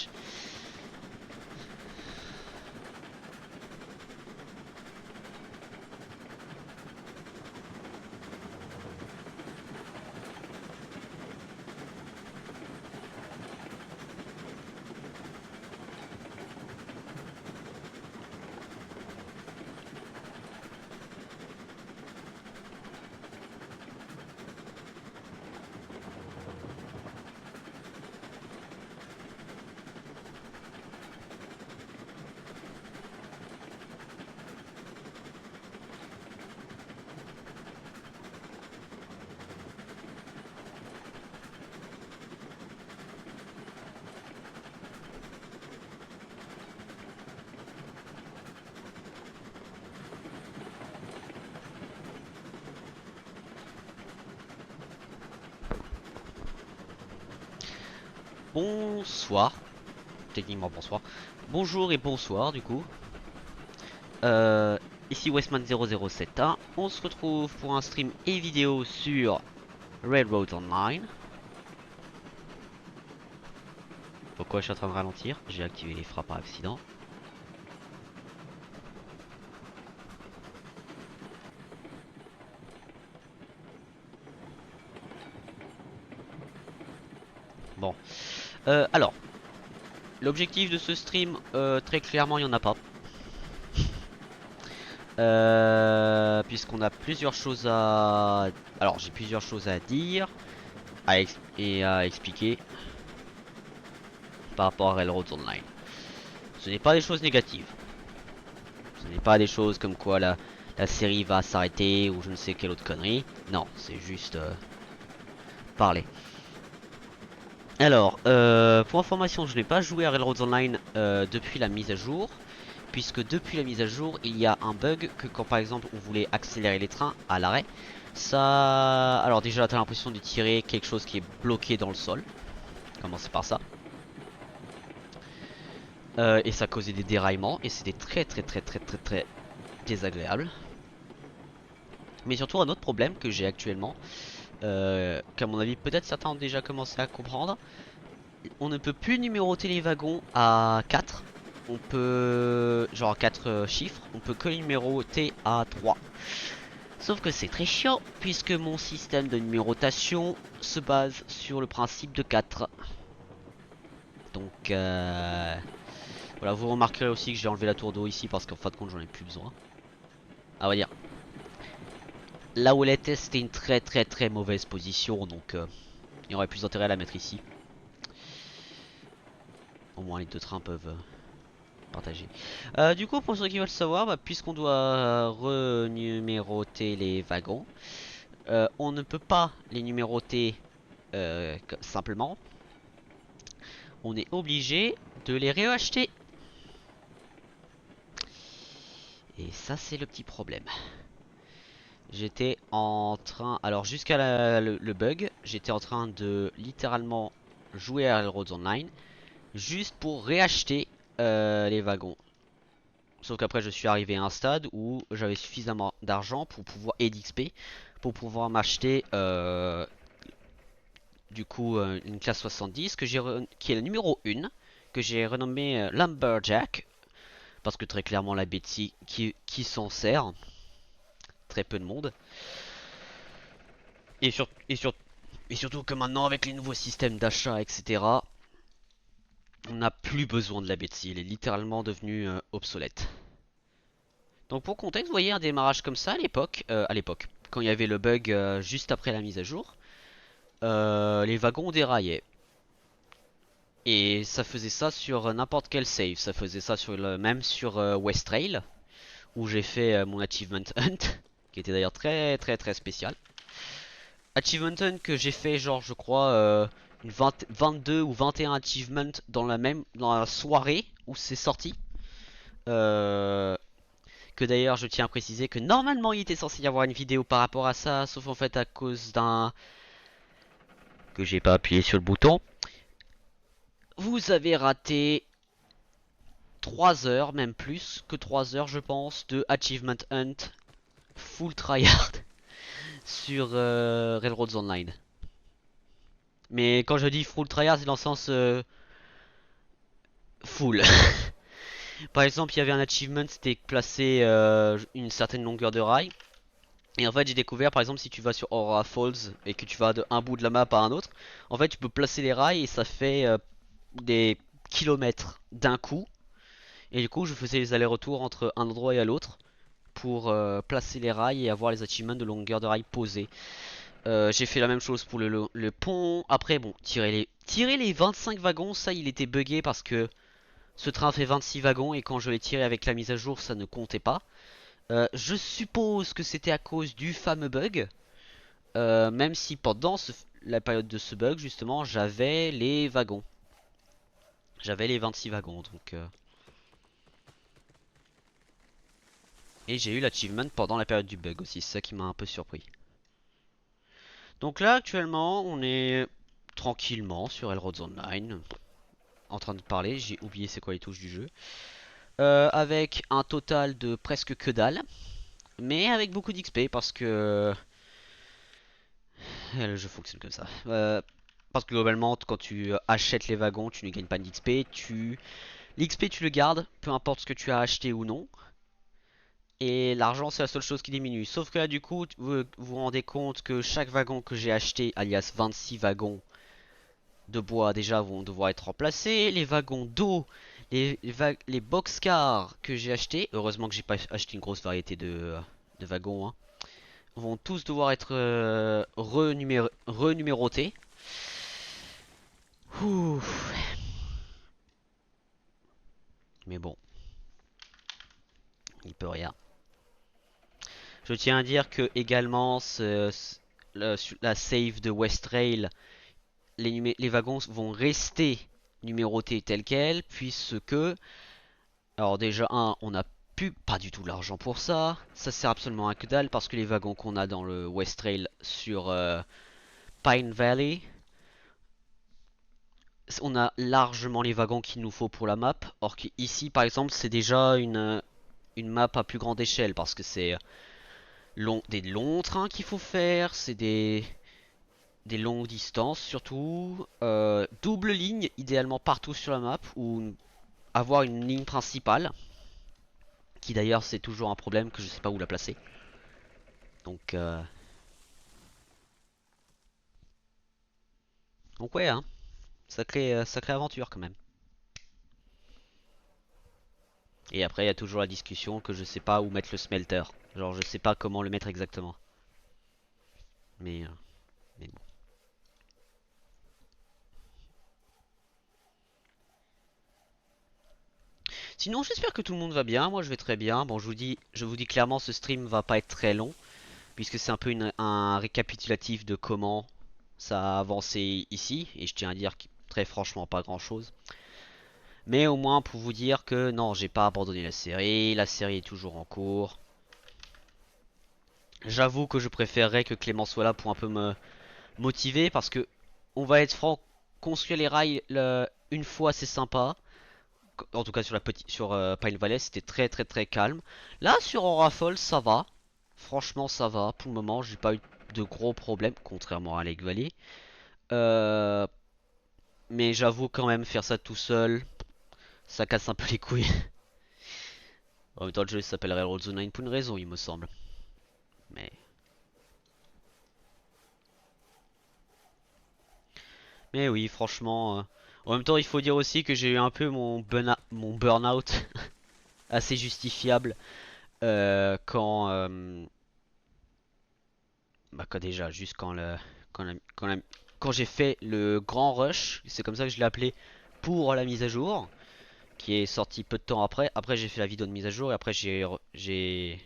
suis. Bonsoir. Techniquement bonsoir. Bonjour et bonsoir du coup. Euh, Ici Westman0071. On se retrouve pour un stream et vidéo sur Railroad Online. Pourquoi je suis en train de ralentir? J'ai activé les freins par accident. Bon. Alors, l'objectif de ce stream, très clairement, il n'y en a pas. Puisqu'on a plusieurs choses à... Alors, j'ai plusieurs choses à dire et à expliquer par rapport à Railroad Online. Ce n'est pas des choses négatives. Ce n'est pas des choses comme quoi la série va s'arrêter ou je ne sais quelle autre connerie. Non, c'est juste parler. Alors, pour information, je n'ai pas joué à Railroad Online depuis la mise à jour. Puisque depuis la mise à jour, il y a un bug que quand par exemple on voulait accélérer les trains à l'arrêt, ça... Alors déjà, t'as l'impression de tirer quelque chose qui est bloqué dans le sol. Commencez par ça. Et ça causait des déraillements et c'était très désagréable. Mais surtout un autre problème que j'ai actuellement, qu'à mon avis peut-être certains ont déjà commencé à comprendre. On ne peut plus numéroter les wagons à 4. On peut... genre 4 chiffres. On peut que numéroter à 3. Sauf que c'est très chiant puisque mon système de numérotation se base sur le principe de 4. Donc voilà, vous remarquerez aussi que j'ai enlevé la tour d'eau ici parce qu'en fin de compte j'en ai plus besoin. Ah, on va dire, là où elle était c'était une très mauvaise position, donc il y aurait plus d'intérêt à la mettre ici. Au moins les deux trains peuvent partager. Du coup, pour ceux qui veulent savoir, bah, puisqu'on doit renuméroter les wagons, on ne peut pas les numéroter simplement. On est obligé de les réacheter. Et ça c'est le petit problème. J'étais en train... Alors jusqu'à le bug, j'étais en train de littéralement jouer à Railroads Online juste pour réacheter les wagons. Sauf qu'après je suis arrivé à un stade où j'avais suffisamment d'argent pour pouvoir... et d'XP pour pouvoir m'acheter du coup une classe 70 que qui est le numéro 1, que j'ai renommé Lumberjack. Parce que très clairement la Betsy qui s'en sert, très peu de monde. Et, et surtout que maintenant avec les nouveaux systèmes d'achat etc, on n'a plus besoin de la Betsy, elle est littéralement devenue obsolète. Donc pour contexte, vous voyez un démarrage comme ça à l'époque, quand il y avait le bug juste après la mise à jour, les wagons déraillaient. Et ça faisait ça sur n'importe quel save, ça faisait ça sur même sur Westrail, où j'ai fait mon Achievement Hunt, qui était d'ailleurs très spécial. Achievement Hunt que j'ai fait genre je crois une 22 ou 21 achievements dans la soirée où c'est sorti. Que d'ailleurs je tiens à préciser que normalement il était censé y avoir une vidéo par rapport à ça, sauf en fait à cause d'un... que j'ai pas appuyé sur le bouton. Vous avez raté 3 heures, même plus que 3 heures je pense, de Achievement Hunt full tryhard sur Railroads Online. Mais quand je dis full tryhard, c'est dans le sens full. Par exemple, il y avait un achievement, c'était placer une certaine longueur de rail. Et en fait, j'ai découvert, par exemple, si tu vas sur Aurora Falls et que tu vas de un bout de la map à un autre, en fait, tu peux placer les rails et ça fait des kilomètres d'un coup. Et du coup, je faisais les allers-retours entre un endroit et à l'autre pour placer les rails et avoir les achievements de longueur de rail posés. J'ai fait la même chose pour le pont. Après, bon, tirer les 25 wagons, ça, il était buggé parce que ce train fait 26 wagons et quand je l'ai tiré avec la mise à jour, ça ne comptait pas. Je suppose que c'était à cause du fameux bug. Même si pendant la période de ce bug, justement, j'avais les wagons. J'avais les 26 wagons, donc... Et j'ai eu l'achievement pendant la période du bug aussi, c'est ça qui m'a un peu surpris. Donc là, actuellement, on est tranquillement sur Elrods Online, en train de parler, j'ai oublié c'est quoi les touches du jeu. Avec un total de presque que dalle, mais avec beaucoup d'XP parce que le jeu fonctionne comme ça. Parce que globalement, quand tu achètes les wagons, tu ne gagnes pas d'XP. L'XP, tu le gardes, peu importe ce que tu as acheté ou non. Et l'argent, c'est la seule chose qui diminue. Sauf que là, du coup, vous vous rendez compte que chaque wagon que j'ai acheté, alias 26 wagons de bois déjà, vont devoir être remplacés. Les wagons d'eau, les boxcars que j'ai achetés, heureusement que j'ai pas acheté une grosse variété de wagons, hein, vont tous devoir être renumérotés. Ouh. Mais bon, il peut rien. Je tiens à dire que également la save de Westrail, les wagons vont rester numérotés tels quels, puisque, alors déjà, on n'a plus pas du tout l'argent pour ça. Ça sert absolument à que dalle parce que les wagons qu'on a dans le Westrail sur Pine Valley, on a largement les wagons qu'il nous faut pour la map. Or qu'ici, par exemple, c'est déjà une map à plus grande échelle parce que c'est des longs trains qu'il faut faire, c'est des longues distances surtout, double ligne idéalement partout sur la map ou avoir une ligne principale qui d'ailleurs c'est toujours un problème que je sais pas où la placer. Donc donc ouais hein, sacrée aventure quand même. Et après il y a toujours la discussion que je sais pas où mettre le smelter. Genre je sais pas comment le mettre exactement. Mais, euh, mais bon. Sinon j'espère que tout le monde va bien, moi je vais très bien. Bon je vous dis clairement ce stream va pas être très long puisque c'est un peu un récapitulatif de comment ça a avancé ici, et je tiens à dire très franchement pas grand chose. Mais au moins pour vous dire que non, j'ai pas abandonné la série est toujours en cours. J'avoue que je préférerais que Clément soit là pour un peu me motiver, parce que on va être franc, construire les rails une fois c'est sympa. En tout cas sur Pine Valley c'était très calme. Là sur Aura Falls ça va. Franchement ça va. Pour le moment j'ai pas eu de gros problèmes, contrairement à Lake Valley. Euh, mais j'avoue quand même faire ça tout seul, ça casse un peu les couilles. En même temps le jeu s'appelle Railroad Zone pour une raison il me semble. Mais, mais oui franchement. En même temps il faut dire aussi que j'ai eu un peu mon burn-out assez justifiable quand bah quand déjà juste quand, la- quand, la- quand j'ai fait le grand rush, c'est comme ça que je l'ai appelé pour la mise à jour, qui est sorti peu de temps après. Après j'ai fait la vidéo de mise à jour et après j'ai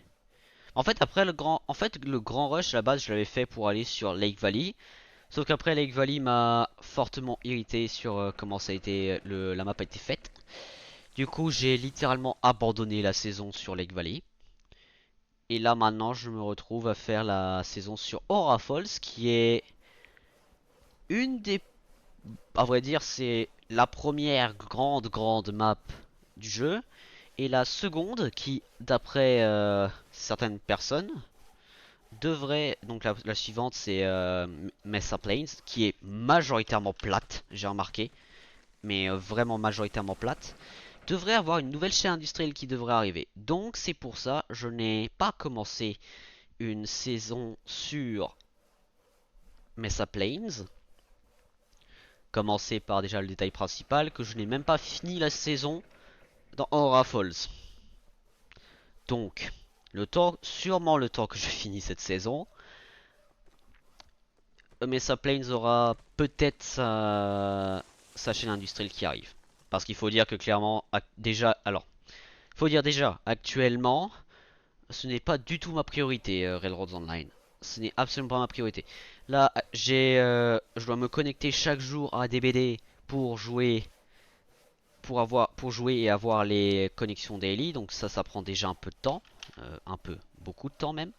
en fait après le grand rush à la base je l'avais fait pour aller sur Lake Valley. Sauf qu'après Lake Valley m'a fortement irrité sur comment ça a été la map a été faite. Du coup j'ai littéralement abandonné la saison sur Lake Valley. Et là maintenant je me retrouve à faire la saison sur Aura Falls qui est une des... À vrai dire c'est la première grande map du jeu. Et la seconde qui d'après certaines personnes devrait... Donc la suivante c'est Mesa Plains qui est majoritairement plate j'ai remarqué. mais vraiment majoritairement plate, devrait avoir une nouvelle chaîne industrielle qui devrait arriver. Donc c'est pour ça je n'ai pas commencé une saison sur Mesa Plains. Commencer par déjà le détail principal, que je n'ai même pas fini la saison dans Aura Falls. Donc, sûrement le temps que je finis cette saison, Mesa Plains aura peut-être sa chaîne industrielle qui arrive. Parce qu'il faut dire que clairement, faut dire déjà, actuellement, ce n'est pas du tout ma priorité, Railroads Online. Ce n'est absolument pas ma priorité. Là, je dois me connecter chaque jour à DBD pour jouer, pour jouer et avoir les connexions daily. Donc ça prend déjà un peu de temps, beaucoup de temps même.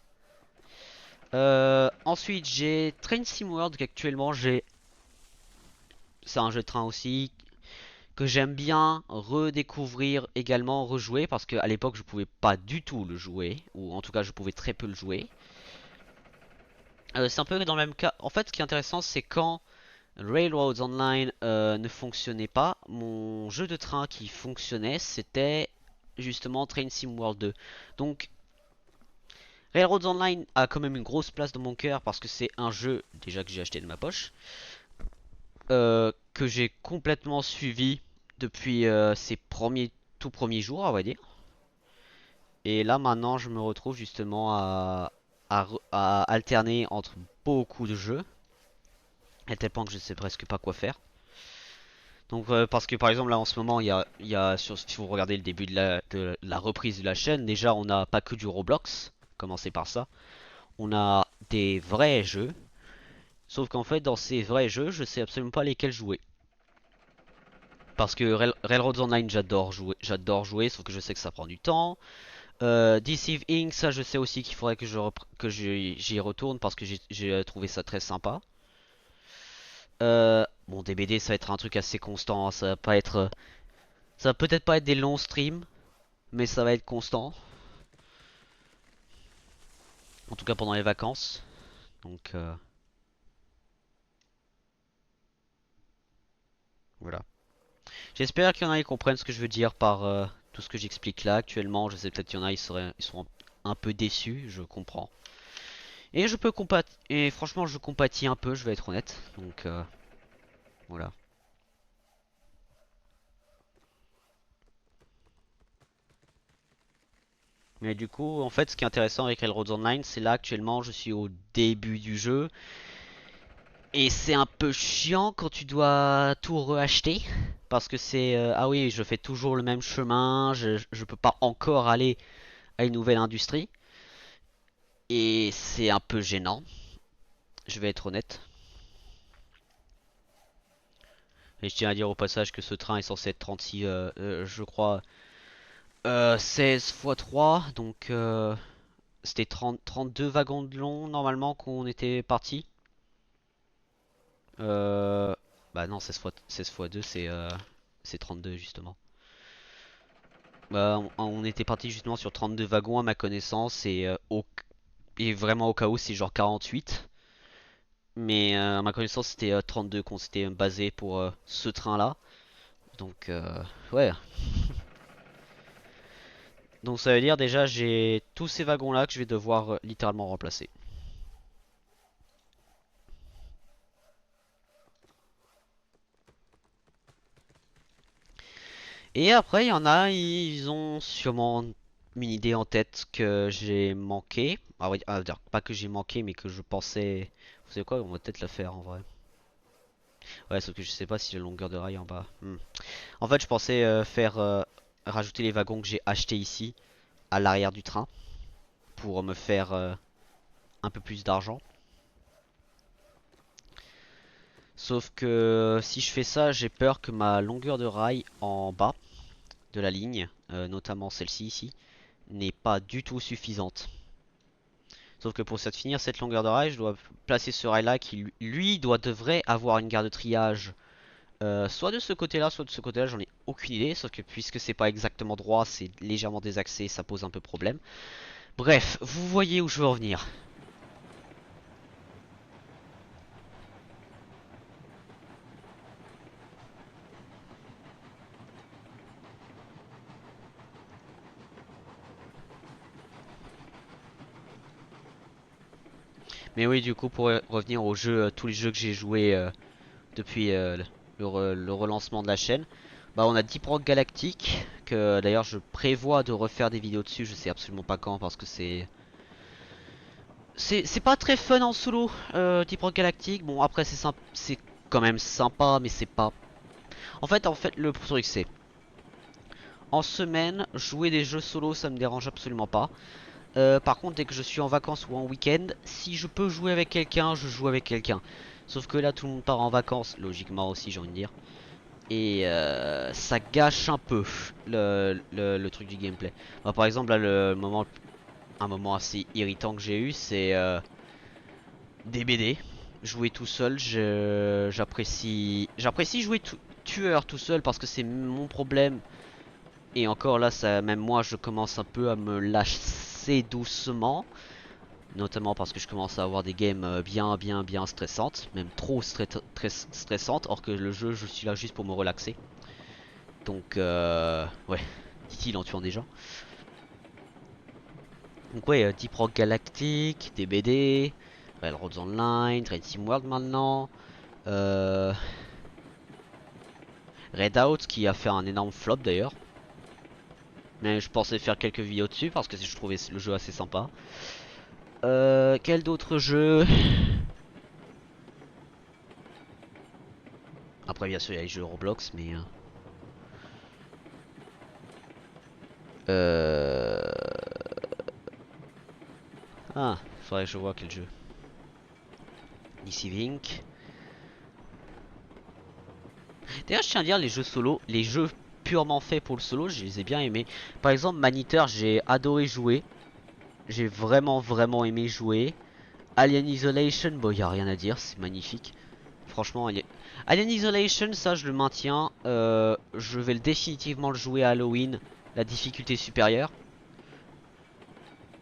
Ensuite, j'ai Train Sim World qu'actuellement c'est un jeu de train aussi que j'aime bien redécouvrir également, rejouer parce qu'à l'époque je pouvais pas du tout le jouer, ou en tout cas je pouvais très peu le jouer. C'est un peu dans le même cas. En fait, ce qui est intéressant, c'est quand Railroads Online ne fonctionnait pas, mon jeu de train qui fonctionnait, c'était justement Train Sim World 2. Donc, Railroads Online a quand même une grosse place dans mon cœur parce que c'est un jeu déjà que j'ai acheté de ma poche, que j'ai complètement suivi depuis ses tout premiers jours, on va dire. Et là maintenant, je me retrouve justement à alterner entre beaucoup de jeux, à tel point que je sais presque pas quoi faire. Donc parce que par exemple là en ce moment si vous regardez le début de la reprise de la chaîne, déjà on n'a pas que du Roblox, commencer par ça. On a des vrais jeux, sauf qu'en fait dans ces vrais jeux je sais absolument pas lesquels jouer. Parce que Railroads Online j'adore jouer, sauf que je sais que ça prend du temps. Deceive Inc, ça je sais aussi qu'il faudrait que j'y retourne parce que j'ai trouvé ça très sympa. Bon DBD ça va être un truc assez constant, hein, ça va peut-être pas être des longs streams, mais ça va être constant. En tout cas pendant les vacances. Donc voilà. J'espère qu'il y en a qui comprennent ce que je veux dire par tout ce que j'explique là actuellement. Je sais peut-être qu'il y en a ils sont un peu déçus, je comprends. Et et franchement je compatis un peu, je vais être honnête. Donc voilà. Mais du coup, en fait, ce qui est intéressant avec Railroads Online, c'est là actuellement, je suis au début du jeu. Et c'est un peu chiant quand tu dois tout reacheter. Parce que ah oui, je fais toujours le même chemin, je peux pas encore aller à une nouvelle industrie. Et c'est un peu gênant, je vais être honnête. Et je tiens à dire au passage que ce train est censé être 36, je crois, 16 x 3. Donc c'était 32 wagons de long normalement qu'on était parti. Euh, Bah non, 16 fois 2 c'est 32 justement. Bah, on était parti justement sur 32 wagons à ma connaissance et vraiment au cas où c'est genre 48. Mais à ma connaissance c'était 32 qu'on s'était basé pour ce train-là. Donc ouais. Donc ça veut dire déjà j'ai tous ces wagons-là que je vais devoir littéralement remplacer. Et après, il y en a, ils ont sûrement une idée en tête que j'ai manqué. Ah oui, dire, pas que j'ai manqué, mais que je pensais. Vous savez quoi, on va peut-être le faire en vrai. Ouais, sauf que je sais pas si la longueur de rail en bas. En fait, je pensais rajouter les wagons que j'ai achetés ici à l'arrière du train pour me faire un peu plus d'argent. Sauf que si je fais ça, j'ai peur que ma longueur de rail en bas de la ligne, notamment celle-ci ici, n'est pas du tout suffisante. Sauf que pour finir cette longueur de rail, je dois placer ce rail là qui lui devrait avoir une gare de triage soit de ce côté là, soit de ce côté là, j'en ai aucune idée. Sauf que puisque c'est pas exactement droit, c'est légèrement désaxé, ça pose un peu problème. Bref, vous voyez où je veux en venir. Mais oui, du coup, pour revenir aux jeux, tous les jeux que j'ai joués depuis le relancement de la chaîne, bah on a Deep Rock Galactic, que d'ailleurs je prévois de refaire des vidéos dessus, je sais absolument pas quand parce que c'est pas très fun en solo, Deep Rock Galactic. Bon après c'est quand même sympa, mais c'est pas. En fait le truc c'est en semaine jouer des jeux solo ça me dérange absolument pas. Par contre, dès que je suis en vacances ou en week-end, si je peux jouer avec quelqu'un, je joue avec quelqu'un. Sauf que là, tout le monde part en vacances, logiquement aussi, j'ai envie de dire. Et ça gâche un peu le truc du gameplay. Bah, par exemple, là, un moment assez irritant que j'ai eu, c'est des BD. Jouer tout seul, j'apprécie jouer tueur tout seul parce que c'est mon problème. Et encore là, ça, même moi, je commence un peu à me lasser doucement. Notamment parce que je commence à avoir des games bien stressantes, même trop très stressantes, or que le jeu je suis là juste pour me relaxer. Donc ouais, dit-il en tuant des gens. Donc ouais, Deep Rock Galactic, DBD, Railroads Online, Train Sim World maintenant, euh, Redout qui a fait un énorme flop d'ailleurs. Mais je pensais faire quelques vidéos dessus parce que je trouvais le jeu assez sympa. Quel d'autres jeux? Après bien sûr il y a les jeux Roblox mais Euh... Ah, faudrait que je vois quel jeu. DC Link. D'ailleurs, je tiens à dire, les jeux solo, les jeux purement faits pour le solo, je les ai bien aimés. Par exemple, Maniteur, j'ai adoré jouer. J'ai vraiment aimé jouer. Alien Isolation, bon, y a rien à dire, c'est magnifique. Franchement, Alien Isolation, ça, je le maintiens. Je vais définitivement le jouer à Halloween, la difficulté supérieure.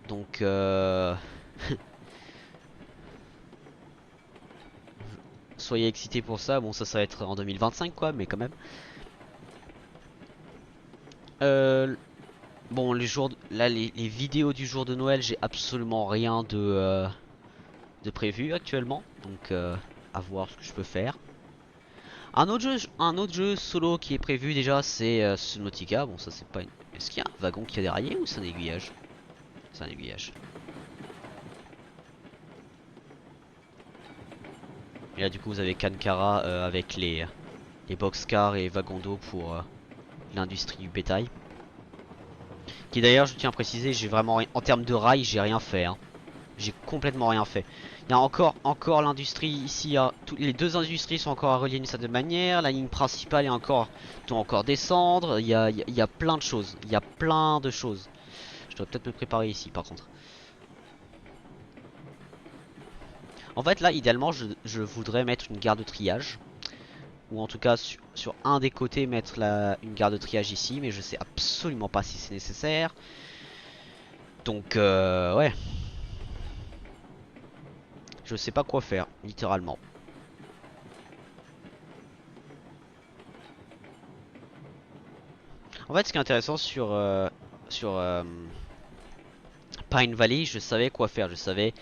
Donc, soyez excités pour ça. Bon, ça va être en 2025, quoi, mais quand même. Euh, Bon, là, les vidéos du jour de Noël, j'ai absolument rien de prévu actuellement. Donc, à voir ce que je peux faire. Un autre jeu solo qui est prévu déjà, c'est Subnautica. Bon, ça, c'est pas une... Est-ce qu'il y a un wagon qui a déraillé ou c'est un aiguillage? C'est un aiguillage. Et là, du coup, vous avez Kankara avec les boxcars et wagons d'eau pour l'industrie du bétail. Qui d'ailleurs, je tiens à préciser, j'ai vraiment en termes de rails, j'ai rien fait, hein. J'ai complètement rien fait. Il y a encore l'industrie ici. Les deux industries sont encore à relier d'une certaine manière. La ligne principale est encore, doit encore descendre. Il y a plein de choses. Il y a plein de choses. Je dois peut-être me préparer ici par contre. En fait là, idéalement, je voudrais mettre une gare de triage. Ou en tout cas sur un des côtés mettre une gare de triage ici. Mais je sais absolument pas si c'est nécessaire. Donc ouais. Je sais pas quoi faire, littéralement. En fait, ce qui est intéressant sur Pine Valley, je savais quoi faire. Je savais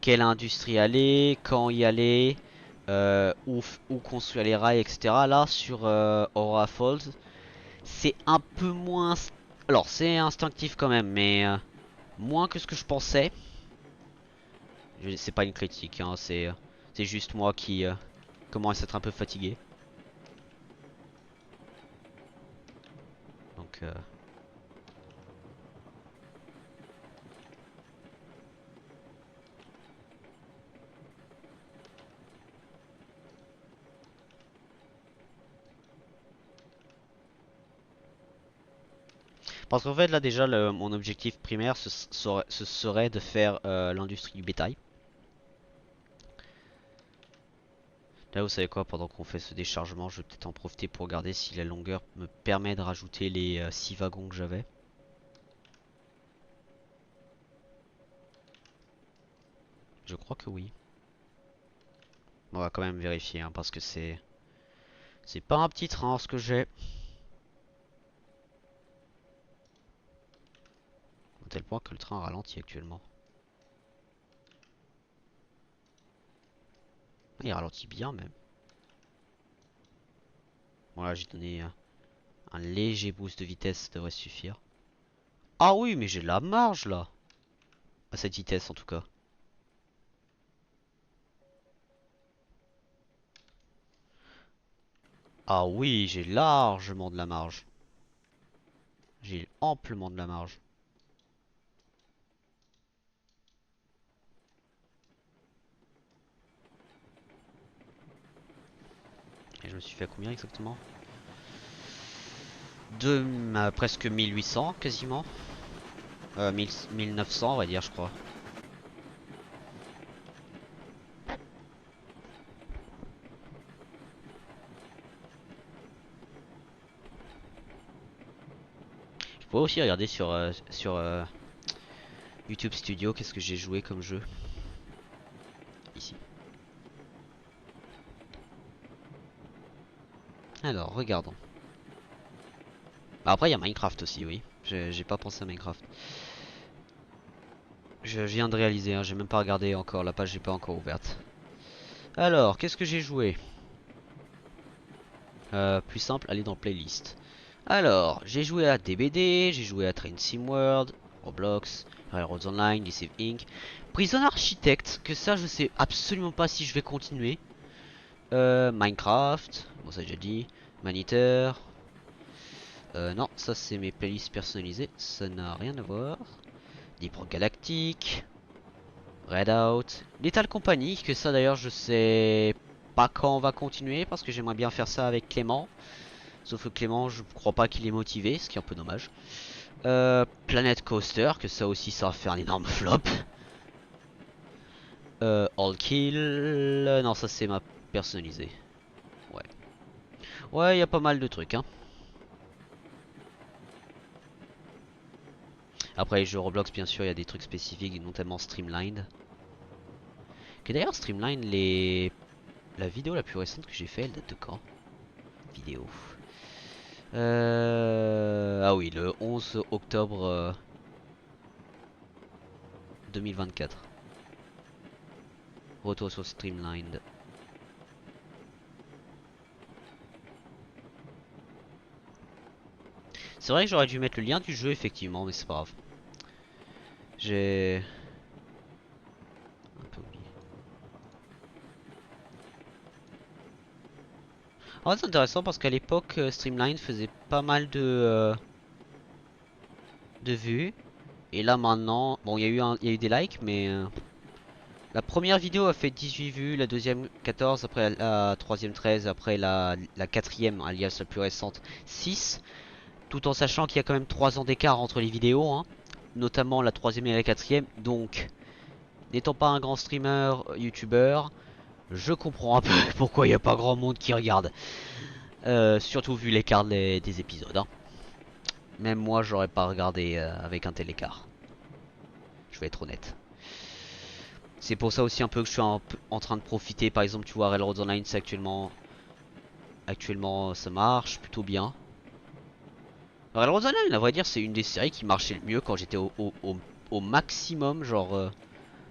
quelle industrie aller, quand y aller, où construire les rails, etc. Là, sur Aurora Falls, c'est un peu moins... Alors, c'est instinctif quand même, mais moins que ce que je pensais. C'est pas une critique, hein, c'est juste moi qui commence à être un peu fatigué. Donc, parce qu'en fait, là déjà, mon objectif primaire, ce serait de faire l'industrie du bétail. Là, vous savez quoi, pendant qu'on fait ce déchargement, je vais peut-être en profiter pour regarder si la longueur me permet de rajouter les 6 wagons que j'avais. Je crois que oui. On va quand même vérifier, hein, parce que c'est pas un petit train ce que j'ai. À tel point que le train ralentit actuellement. Il ralentit bien même. Voilà, j'ai donné un léger boost de vitesse, ça devrait suffire. Ah oui, mais j'ai de la marge là. À cette vitesse en tout cas. Ah oui, j'ai largement de la marge. J'ai amplement de la marge. Et je me suis fait à combien exactement? Presque 1800 quasiment. 1900 on va dire je crois. Je pourrais aussi regarder sur YouTube Studio qu'est-ce que j'ai joué comme jeu. Ici. Alors regardons. Bah, après il y a Minecraft aussi oui. J'ai pas pensé à Minecraft. Je viens de réaliser, hein, j'ai même pas regardé encore, la page n'est pas encore ouverte. Alors, qu'est-ce que j'ai joué? Plus simple, aller dans playlist. Alors, j'ai joué à DBD, j'ai joué à Train Sim World, Roblox, Railroads Online, Deceive Inc. Prison Architect, que ça je sais absolument pas si je vais continuer. Minecraft, bon ça j'ai déjà dit. Maneater. Non, ça c'est mes playlists personnalisées, ça n'a rien à voir. Deep Rock Galactic, Redout, Lethal Company, que ça d'ailleurs je sais pas quand on va continuer parce que j'aimerais bien faire ça avec Clément. Sauf que Clément, je crois pas qu'il est motivé, ce qui est un peu dommage. Planet Coaster, que ça aussi ça va faire un énorme flop. All Kill, non ça c'est ma personnalisée. Ouais. Ouais, il y a pas mal de trucs hein. Après les jeux Roblox bien sûr, il y a des trucs spécifiques, notamment Streamlined. Que d'ailleurs Streamline, la vidéo la plus récente que j'ai fait, elle date de quand? Vidéo. Ah oui, le 11 octobre 2024. Retour sur Streamlined. C'est vrai que j'aurais dû mettre le lien du jeu effectivement, mais c'est pas grave. J'ai un peu oublié. En fait, c'est intéressant parce qu'à l'époque, Streamline faisait pas mal de vues. Et là maintenant, bon, il y a eu des likes, mais la première vidéo a fait 18 vues, la deuxième 14, après la troisième 13, après la quatrième, alias la plus récente, 6. Tout en sachant qu'il y a quand même 3 ans d'écart entre les vidéos, hein, notamment la troisième et la quatrième. Donc, n'étant pas un grand streamer, youtubeur, je comprends un peu pourquoi il n'y a pas grand monde qui regarde. Surtout vu l'écart des épisodes. Hein. Même moi, j'aurais pas regardé avec un tel écart. Je vais être honnête. C'est pour ça aussi un peu que je suis en train de profiter. Par exemple, tu vois, Railroads Online, c'est actuellement, ça marche plutôt bien. Railroads Online, à vrai dire, c'est une des séries qui marchait le mieux quand j'étais au maximum. Genre,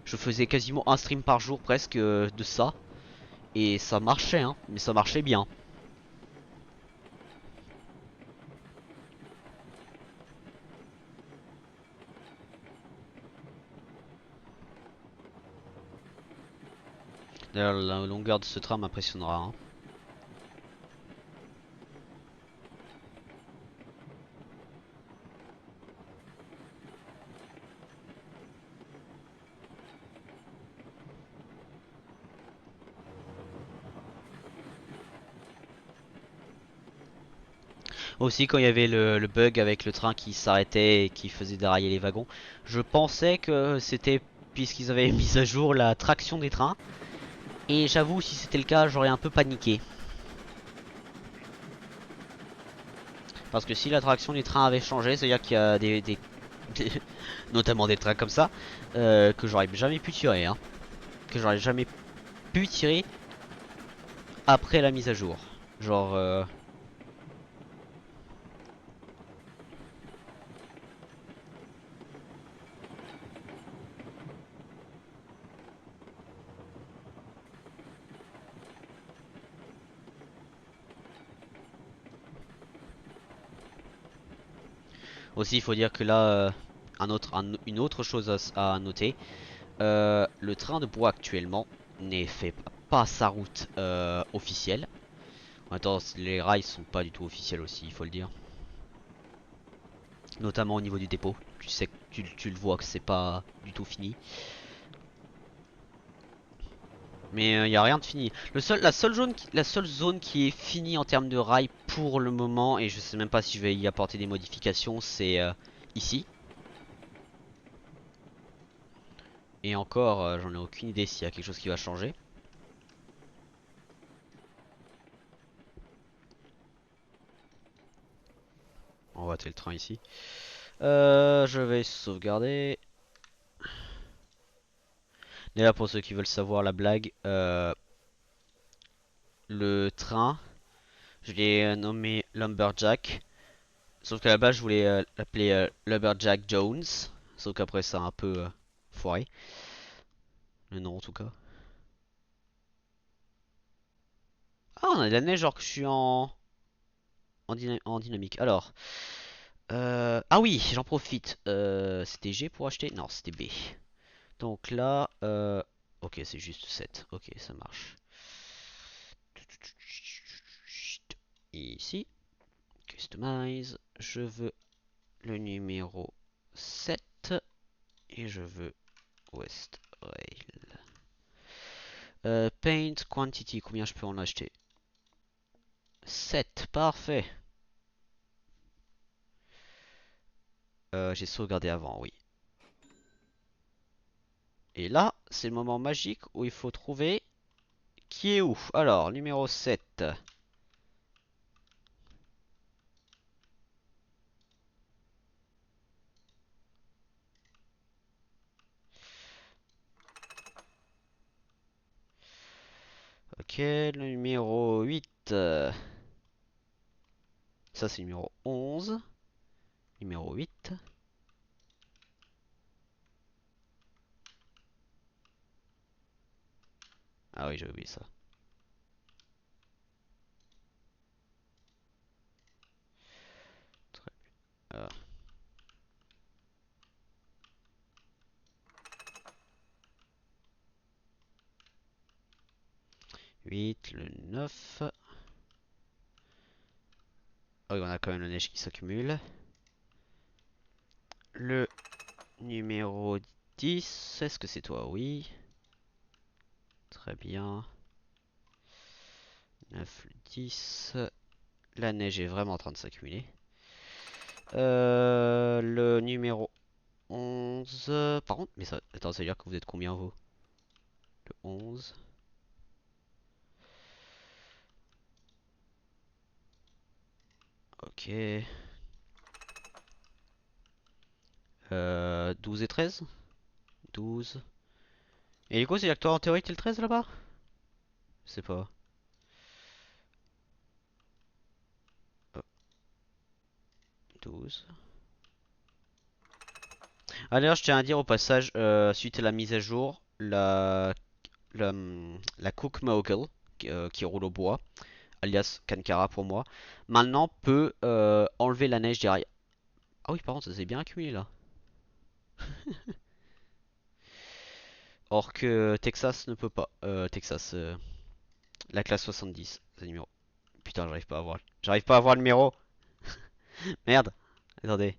je faisais quasiment un stream par jour presque de ça. Et ça marchait, hein. Mais ça marchait bien. D'ailleurs, la longueur de ce train m'impressionnera. Hein. Aussi quand il y avait le bug avec le train qui s'arrêtait et qui faisait dérailler les wagons, je pensais que c'était puisqu'ils avaient mis à jour la traction des trains. Et j'avoue, si c'était le cas, j'aurais un peu paniqué. Parce que si la traction des trains avait changé, c'est-à-dire qu'il y a notamment des trains comme ça, que j'aurais jamais pu tirer. Hein. Que j'aurais jamais pu tirer après la mise à jour. Genre... Aussi, il faut dire que là, une autre chose à noter, le train de bois actuellement n'est fait pas sa route officielle. Attends, les rails sont pas du tout officiels aussi, il faut le dire. Notamment au niveau du dépôt. Tu sais, tu le vois que c'est pas du tout fini. Mais il y a rien de fini. La seule zone qui est finie en termes de rails pour le moment, et je sais même pas si je vais y apporter des modifications, c'est ici. Et encore, j'en ai aucune idée s'il y a quelque chose qui va changer. On va rater le train ici. Je vais sauvegarder. D'ailleurs, pour ceux qui veulent savoir la blague, le train, je l'ai nommé Lumberjack. Sauf qu'à la base, je voulais l'appeler Lumberjack Jones. Sauf qu'après, ça a un peu foiré. Le nom, en tout cas. Ah, on a de la neige alors que je suis en dynamique. Alors, ah oui, j'en profite. C'était G pour acheter? Non, c'était B. Donc là, ok, c'est juste 7. Ok, ça marche. Ici, customize. Je veux le numéro 7 et je veux West Rail. Paint quantity, combien je peux en acheter? 7, parfait. J'ai sauvegardé avant, oui. Et là, c'est le moment magique où il faut trouver qui est où. Alors, numéro 7. Ok, le numéro 8. Ça, c'est numéro 11. Numéro 8. Ah oui, j'ai oublié ça. Très bien. 8, le 9. Oh, oui, on a quand même la neige qui s'accumule. Le numéro 10. Est-ce que c'est toi? Oui. Très bien. 9, le 10. La neige est vraiment en train de s'accumuler. Le numéro 11. Par contre, mais ça. Attends, ça veut dire que vous êtes combien vous? Le 11. Ok. 12 et 13. 12. Et du coup, c'est-à-dire que toi en théorie t'es le 13 là-bas? Je sais pas. Oh, 12. Ah d'ailleurs, je tiens à dire au passage, suite à la mise à jour, la Cook Mogul, qui roule au bois, alias Kankara pour moi, maintenant peut enlever la neige derrière. Ah oui, par contre, ça s'est bien accumulé là. Or que Texas ne peut pas. Texas, la classe 70, c'est le numéro. Putain, j'arrive pas à voir. J'arrive pas à voir le numéro. Merde. Attendez.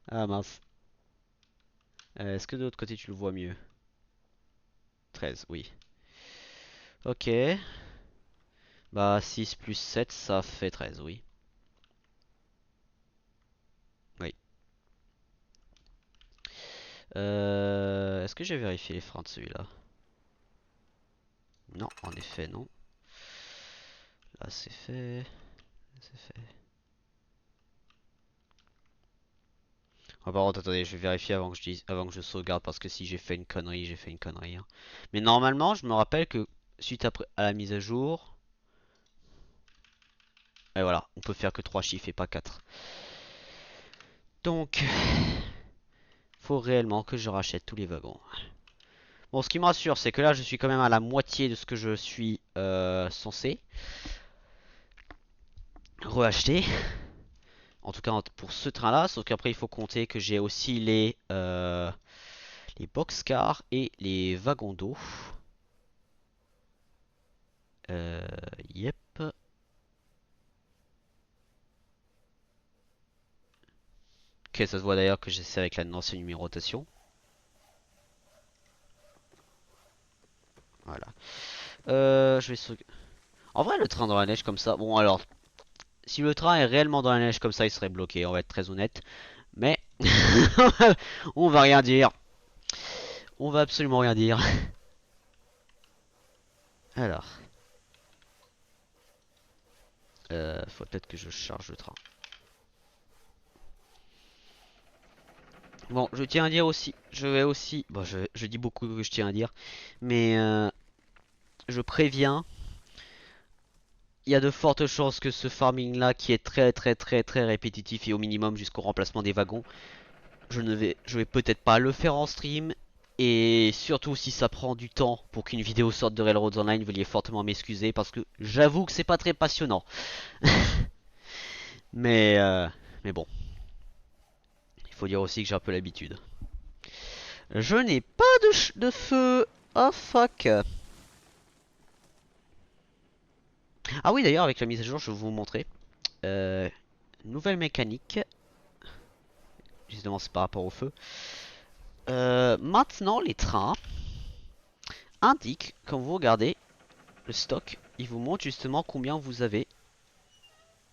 Ah mince. Est-ce que de l'autre côté tu le vois mieux? 13, oui. Ok. Bah 6 plus 7, ça fait 13, oui. Oui. Est-ce que j'ai vérifié les freins de celui-là? Non, en effet, non. Là, c'est fait. C'est fait. Ah, par contre, attendez, je vais vérifier avant que je sauvegarde parce que si j'ai fait une connerie, j'ai fait une connerie, hein. Mais normalement, je me rappelle que suite à la mise à jour, et voilà, on peut faire que 3 chiffres et pas 4. Donc, faut réellement que je rachète tous les wagons. Bon, ce qui me rassure, c'est que là, je suis quand même à la moitié de ce que je suis censé reacheter. En tout cas, pour ce train-là. Sauf qu'après, il faut compter que j'ai aussi les boxcars et les wagons d'eau. Euh, yep. Ok, ça se voit d'ailleurs que j'essaie avec l'ancienne numérotation. Voilà. Je vais En vrai, le train dans la neige comme ça. Bon, alors, si le train est réellement dans la neige comme ça, il serait bloqué. On va être très honnête. Mais on va rien dire. On va absolument rien dire. Alors, faut peut-être que je charge le train. Bon, je tiens à dire aussi, je vais aussi, bon, je dis beaucoup que je tiens à dire, mais je préviens, il y a de fortes chances que ce farming là, qui est très très très très répétitif et au minimum jusqu'au remplacement des wagons, je vais peut-être pas le faire en stream. Et surtout si ça prend du temps pour qu'une vidéo sorte de Railroads Online, veuillez fortement m'excuser parce que j'avoue que c'est pas très passionnant. Mais, euh, mais bon, il faut dire aussi que j'ai un peu l'habitude. Je n'ai pas de feu. Oh fuck. Ah oui, d'ailleurs, avec la mise à jour, je vais vous montrer. Euh, Nouvelle mécanique. Justement, c'est par rapport au feu. Maintenant, les trains indiquent, quand vous regardez le stock, il vous montre justement combien vous avez.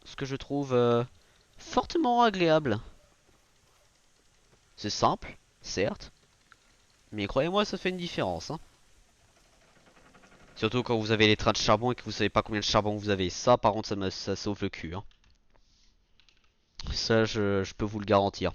Ce que je trouve fortement agréable. C'est simple, certes. Mais croyez-moi, ça fait une différence. Hein. Surtout quand vous avez les trains de charbon et que vous savez pas combien de charbon vous avez. Ça, par contre, ça sauve le cul. Hein. Ça, je peux vous le garantir.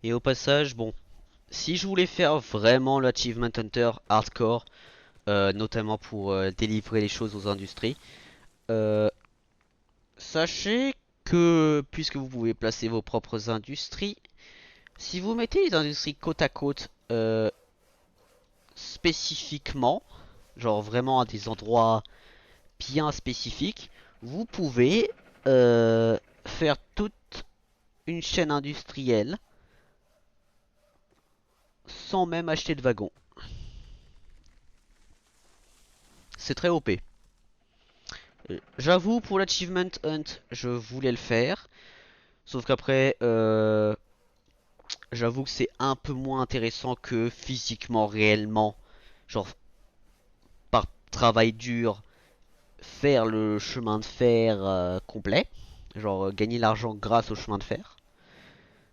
Et au passage, bon, si je voulais faire vraiment l'Achievement Hunter hardcore, notamment pour délivrer les choses aux industries, euh, sachez que puisque vous pouvez placer vos propres industries, si vous mettez les industries côte à côte spécifiquement, genre vraiment à des endroits bien spécifiques, vous pouvez faire toute une chaîne industrielle sans même acheter de wagon. C'est très OP. J'avoue, pour l'Achievement Hunt, je voulais le faire. Sauf qu'après, j'avoue que c'est un peu moins intéressant que physiquement, réellement. Genre, par travail dur, faire le chemin de fer complet. Genre, gagner l'argent grâce au chemin de fer.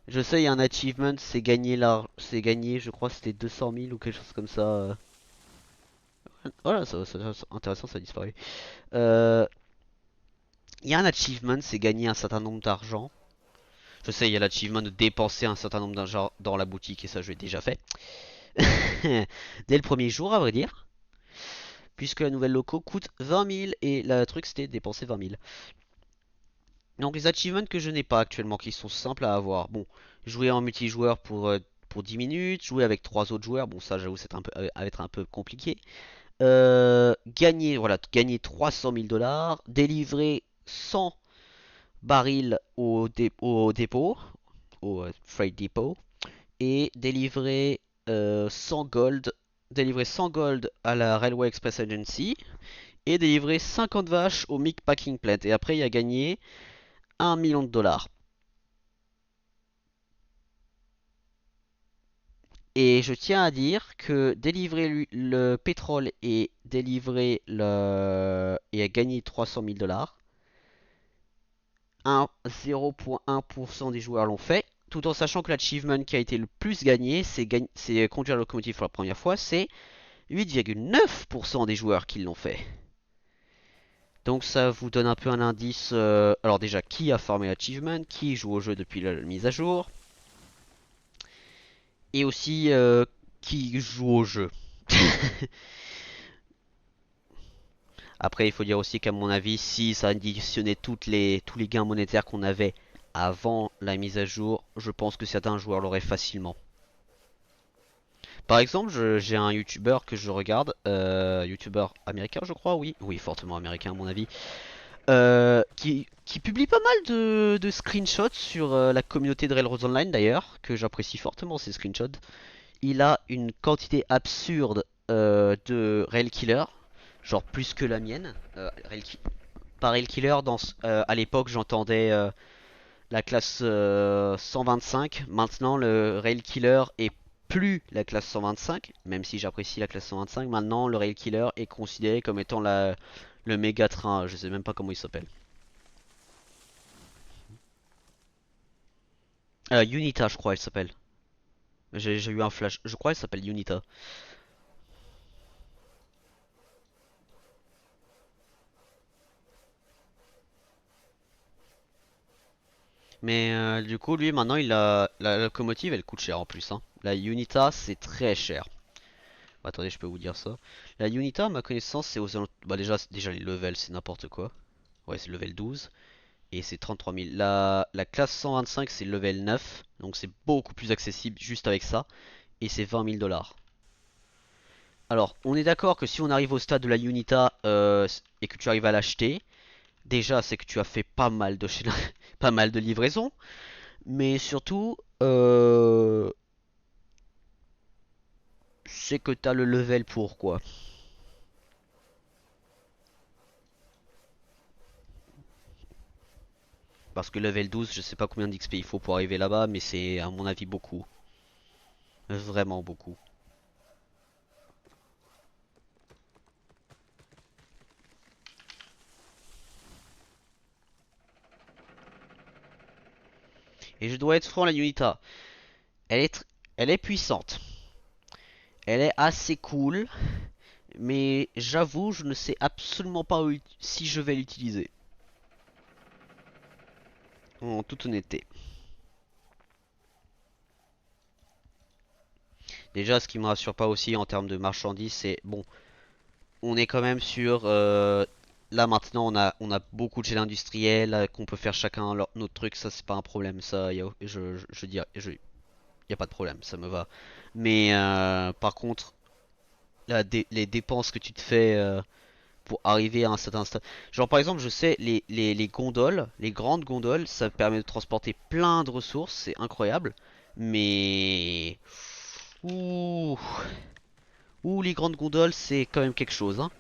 Je sais, il y a un achievement, c'est gagner, je crois, c'était 200 000 ou quelque chose comme ça. Voilà, ça intéressant, ça a disparu. Euh, Il y a un achievement, c'est gagner un certain nombre d'argent. Je sais, il y a l'achievement de dépenser un certain nombre d'argent dans la boutique et ça, je l'ai déjà fait. Dès le premier jour, à vrai dire. Puisque la nouvelle loco coûte 20 000 et le truc c'était de dépenser 20 000. Donc les achievements que je n'ai pas actuellement, qui sont simples à avoir. Bon, jouer en multijoueur pour 10 minutes, jouer avec 3 autres joueurs. Bon, ça, j'avoue, c'est va être un peu compliqué. Gagner, voilà, gagner 300 000 dollars, délivrer 100 barils au dépôt, au freight depot, et délivrer 100 gold à la Railway Express Agency, et délivrer 50 vaches au Meat Packing Plant. Et après, il a gagné 1 million de dollars. Et je tiens à dire que délivrer le pétrole et délivrer le et à gagner 300 000 dollars, 0,1% des joueurs l'ont fait, tout en sachant que l'achievement qui a été le plus gagné, c'est conduire la locomotive pour la première fois, c'est 8,9% des joueurs qui l'ont fait. Donc ça vous donne un peu un indice. Alors déjà, qui a farmé l'achievement, qui joue au jeu depuis la mise à jour, et aussi qui joue au jeu. Après, il faut dire aussi qu'à mon avis, si ça additionnait tous les gains monétaires qu'on avait avant la mise à jour, je pense que certains joueurs l'auraient facilement. Par exemple, j'ai un YouTuber que je regarde, YouTuber américain, je crois, oui, oui, fortement américain à mon avis, qui publie pas mal de screenshots sur la communauté de Railroads Online d'ailleurs, que j'apprécie fortement ces screenshots. Il a une quantité absurde de Rail Killer, genre plus que la mienne. Par Rail Killer, à l'époque j'entendais la classe 125. Maintenant le Rail Killer est plus la classe 125, même si j'apprécie la classe 125. Maintenant le Rail Killer est considéré comme étant le méga train, je sais même pas comment il s'appelle. Unita, je crois, elle s'appelle. J'ai eu un flash. Je crois qu'elle s'appelle Unita. Mais du coup, lui, maintenant, la locomotive, elle coûte cher en plus, hein. La Unita, c'est très cher. Attendez, je peux vous dire ça. La Unita, à ma connaissance, c'est aux alentours. Bah, déjà les levels, c'est n'importe quoi. Ouais, c'est level 12. Et c'est 33 000. La classe 125, c'est level 9. Donc, c'est beaucoup plus accessible juste avec ça. Et c'est 20 000 dollars. Alors, on est d'accord que si on arrive au stade de la Unita et que tu arrives à l'acheter, déjà, c'est que tu as fait pas mal de, pas mal de livraisons. Mais surtout, c'est que t'as le level pour quoi. Parce que level 12, je sais pas combien d'XP il faut pour arriver là-bas, mais c'est à mon avis beaucoup. Vraiment beaucoup. Et je dois être franc, la Unita. Elle est, elle est puissante. Elle est assez cool. Mais j'avoue, je ne sais absolument pas si je vais l'utiliser. En toute honnêteté. Déjà, ce qui me rassure pas aussi en termes de marchandises, c'est bon, on est quand même sur là maintenant on a beaucoup de chaînes industrielles qu'on peut faire chacun notre truc, ça c'est pas un problème, ça je dis y a pas de problème, ça me va. Mais par contre les dépenses que tu te fais pour arriver à un certain stade. Genre par exemple je sais les gondoles, les grandes gondoles, ça permet de transporter plein de ressources, c'est incroyable. Mais ouh, ouh les grandes gondoles c'est quand même quelque chose hein.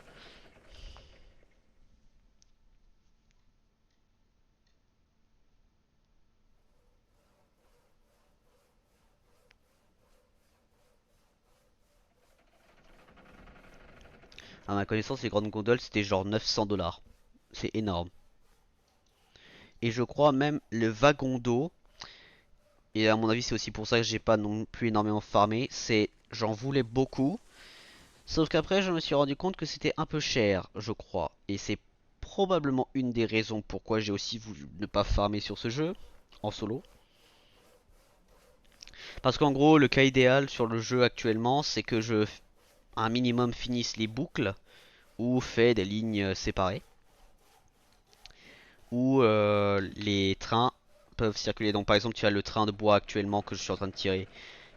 À ma connaissance, les grandes gondoles, c'était genre 900 dollars. C'est énorme. Et je crois même le wagon d'eau, et à mon avis, c'est aussi pour ça que j'ai pas non plus énormément farmé, c'est j'en voulais beaucoup. Sauf qu'après, je me suis rendu compte que c'était un peu cher, je crois. Et c'est probablement une des raisons pourquoi j'ai aussi voulu ne pas farmer sur ce jeu, en solo. Parce qu'en gros, le cas idéal sur le jeu actuellement, c'est que un minimum finisse les boucles ou fait des lignes séparées. Où les trains peuvent circuler. Donc par exemple tu as le train de bois actuellement que je suis en train de tirer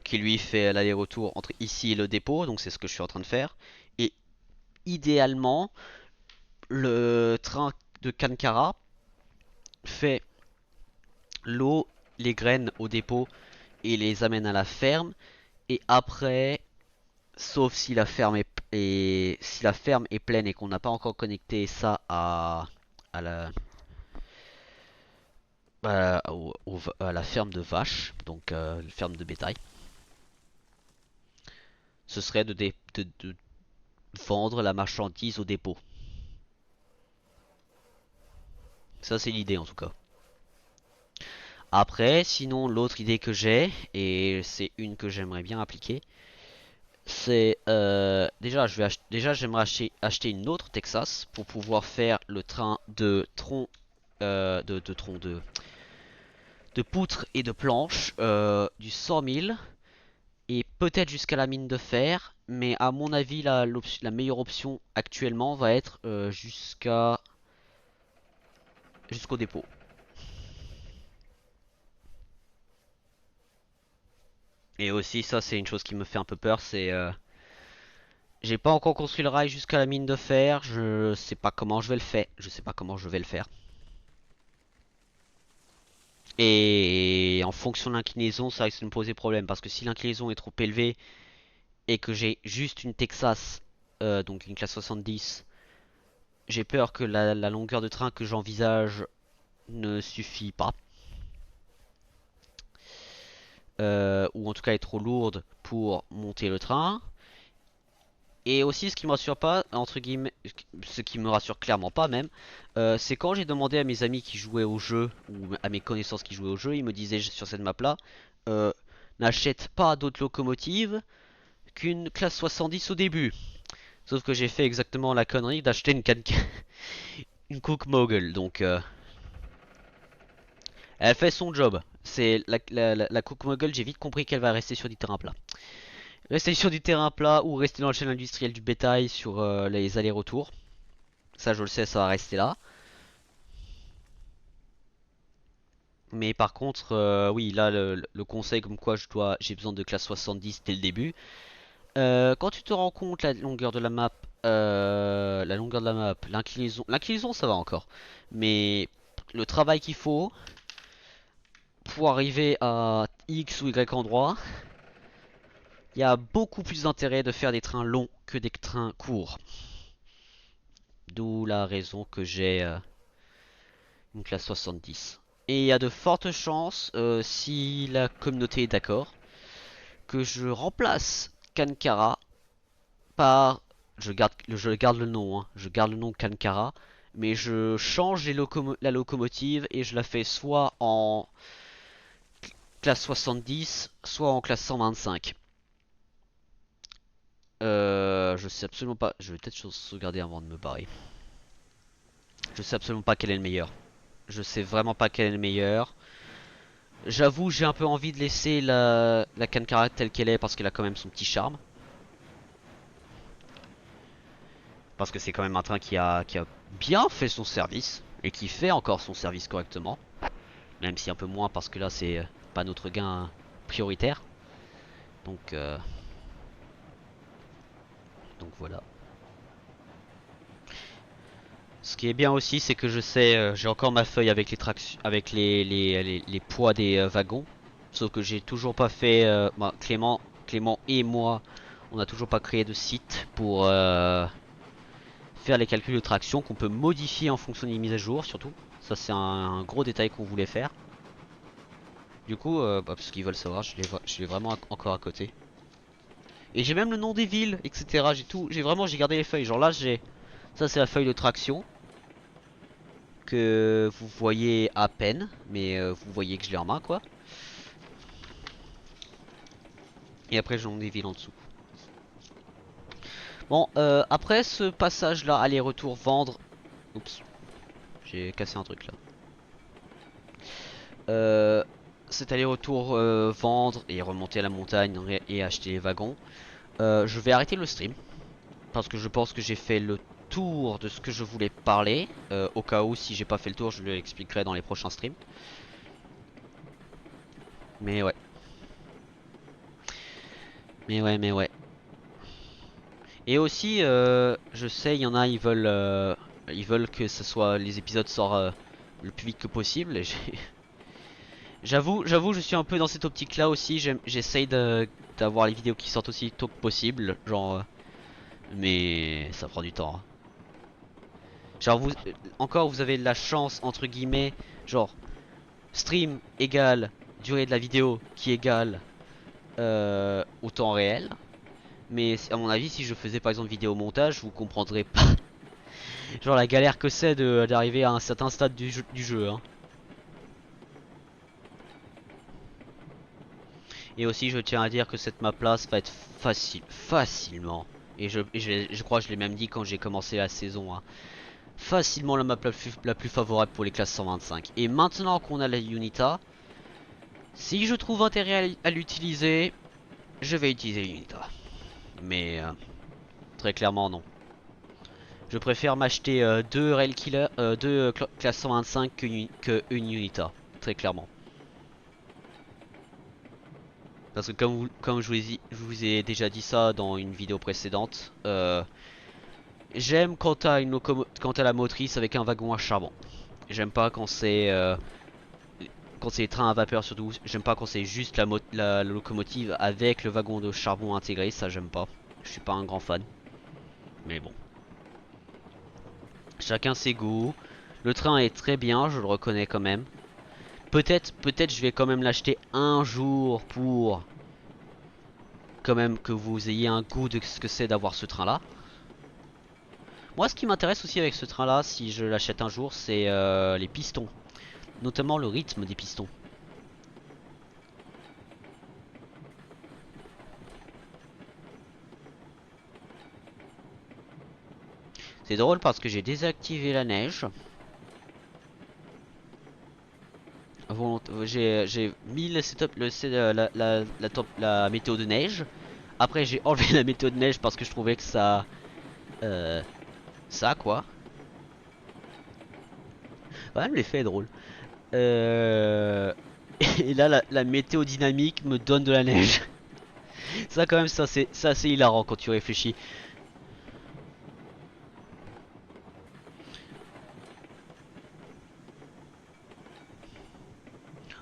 qui lui fait l'aller-retour entre ici et le dépôt, donc c'est ce que je suis en train de faire. Et idéalement le train de Kankara fait l'eau, les graines au dépôt et les amène à la ferme. Et après, sauf si la ferme si la ferme est pleine et qu'on n'a pas encore connecté ça à la, à la ferme de vaches, donc ferme de bétail. ce serait de vendre la marchandise au dépôt. Ça c'est l'idée en tout cas. Après, sinon l'autre idée que j'ai, et c'est une que j'aimerais bien appliquer, c'est déjà j'aimerais acheter une autre Texas pour pouvoir faire le train de tronc de tronc de poutres et de planches du 100 000 et peut-être jusqu'à la mine de fer, mais à mon avis la meilleure option actuellement va être jusqu'au dépôt. Et aussi ça c'est une chose qui me fait un peu peur, c'est j'ai pas encore construit le rail jusqu'à la mine de fer, je sais pas comment je vais le faire, je sais pas comment je vais le faire. Et en fonction de l'inclinaison, ça risque de me poser problème parce que si l'inclinaison est trop élevée et que j'ai juste une Texas, donc une classe 70, j'ai peur que la longueur de train que j'envisage ne suffit pas. Ou en tout cas est trop lourde pour monter le train. Et aussi ce qui me rassure pas, entre guillemets, ce qui me rassure clairement pas même, c'est quand j'ai demandé à mes amis qui jouaient au jeu, ou à mes connaissances qui jouaient au jeu, ils me disaient sur cette map là, euh, n'achète pas d'autres locomotives qu'une classe 70 au début. Sauf que j'ai fait exactement la connerie d'acheter une Cook Mogul, donc elle fait son job. C'est la Cook Mogul, j'ai vite compris qu'elle va rester sur du terrain plat. Rester sur du terrain plat ou rester dans le chaîne industriel du bétail sur les allers-retours. Ça je le sais, ça va rester là. Mais par contre, oui, là le conseil comme quoi j'ai besoin de classe 70 dès le début. Quand tu te rends compte la longueur de la map, l'inclinaison ça va encore. Mais le travail qu'il faut pour arriver à X ou Y endroit, il y a beaucoup plus d'intérêt de faire des trains longs que des trains courts. D'où la raison que j'ai une classe 70. Et il y a de fortes chances, si la communauté est d'accord, que je remplace Kankara par... Je garde le nom, hein, je garde le nom Kankara, mais je change la locomotive et je la fais soit en classe 70, soit en classe 125. Je sais absolument pas. Je vais peut-être sauvegarder avant de me barrer. Je sais absolument pas quel est le meilleur. Je sais vraiment pas quel est le meilleur. J'avoue, j'ai un peu envie de laisser la Kankara telle qu'elle est parce qu'elle a quand même son petit charme. Parce que c'est quand même un train qui a bien fait son service et qui fait encore son service correctement. Même si un peu moins parce que là c'est pas notre gain prioritaire. Donc, euh, donc voilà. Ce qui est bien aussi, c'est que je sais, j'ai encore ma feuille avec les tractions, avec les poids des wagons. Sauf que j'ai toujours pas fait. Bah, Clément et moi, on n'a toujours pas créé de site pour faire les calculs de traction qu'on peut modifier en fonction des mises à jour, surtout. Ça, c'est un gros détail qu'on voulait faire. Du coup, parce qu'ils veulent savoir, je l'ai vraiment encore à côté. Et j'ai même le nom des villes, etc. J'ai gardé les feuilles. Genre là, ça, c'est la feuille de traction que vous voyez à peine, mais vous voyez que je l'ai en main, quoi. Et après, j'ai des villes en dessous. Bon, après ce passage-là, aller-retour vendre. Oups, j'ai cassé un truc là. Cet aller-retour vendre et remonter à la montagne et acheter les wagons. Je vais arrêter le stream parce que je pense que j'ai fait le tour de ce que je voulais parler. Au cas où, si j'ai pas fait le tour, je le expliquerai dans les prochains streams. Mais ouais. Mais ouais. Et aussi, je sais, il y en a, ils veulent que ce soit les épisodes sortent le plus vite que possible. Et j'avoue, je suis un peu dans cette optique-là aussi. J'essaye d'avoir les vidéos qui sortent aussi tôt que possible, genre, mais ça prend du temps, hein. Genre encore, vous avez la chance entre guillemets, genre stream égale durée de la vidéo qui égale au temps réel. Mais à mon avis, si je faisais par exemple vidéo montage, vous comprendrez pas genre la galère que c'est d'arriver à un certain stade du jeu, hein. Et aussi, je tiens à dire que cette map là va être facilement. Et je crois que je l'ai même dit quand j'ai commencé la saison, hein. Facilement la map la plus favorable pour les classes 125. Et maintenant qu'on a la Unita, si je trouve intérêt à l'utiliser, je vais utiliser l'Unita. Mais très clairement non. Je préfère m'acheter deux Rail Killer, classes 125 que une Unita. Très clairement. Parce que comme je vous ai déjà dit ça dans une vidéo précédente, j'aime quand t'as la motrice avec un wagon à charbon. J'aime pas quand c'est les trains à vapeur surtout. J'aime pas quand c'est juste la locomotive avec le wagon de charbon intégré. Ça j'aime pas. Je suis pas un grand fan. Mais bon. Chacun ses goûts. Le train est très bien, je le reconnais quand même. Peut-être je vais quand même l'acheter un jour pour quand même que vous ayez un goût de ce que c'est d'avoir ce train là. Moi ce qui m'intéresse aussi avec ce train là, si je l'achète un jour, c'est les pistons. Notamment le rythme des pistons. C'est drôle parce que j'ai désactivé la neige. J'ai mis le setup, la météo de neige. Après j'ai enlevé la météo de neige parce que je trouvais que ça... Euh, ça quoi. Ouais, l'effet est drôle. Euh, Et là la météo dynamique me donne de la neige. Ça quand même ça c'est hilarant quand tu réfléchis.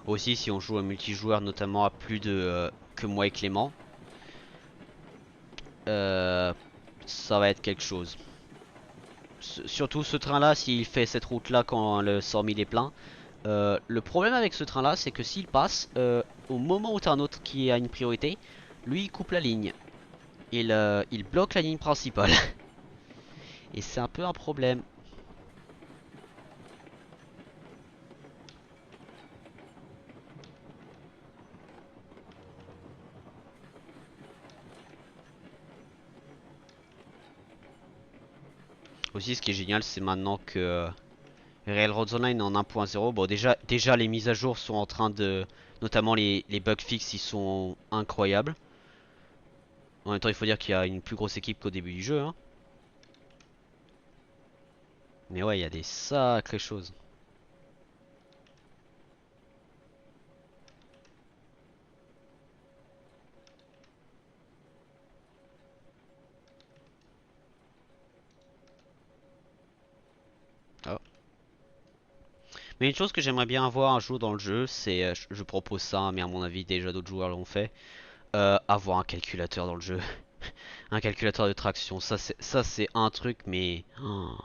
Aussi si on joue un multijoueur notamment à plus de que moi et Clément. Euh, Ça va être quelque chose. Surtout ce train là, s'il fait cette route là quand le 100 000 est plein. Le problème avec ce train là, c'est que s'il passe, au moment où t'as un autre qui a une priorité, lui il coupe la ligne. Il bloque la ligne principale. Et c'est un peu un problème. Aussi ce qui est génial c'est maintenant que Railroads Online en 1.0, bon déjà les mises à jour sont en train de... Notamment les bugs fixes ils sont incroyables. En même temps il faut dire qu'il y a une plus grosse équipe qu'au début du jeu, hein. Mais ouais il y a des sacrées choses. Oh. Mais une chose que j'aimerais bien avoir un jour dans le jeu, c'est, je propose ça, mais à mon avis déjà d'autres joueurs l'ont fait, avoir un calculateur dans le jeu. Un calculateur de traction, ça c'est un truc, mais oh.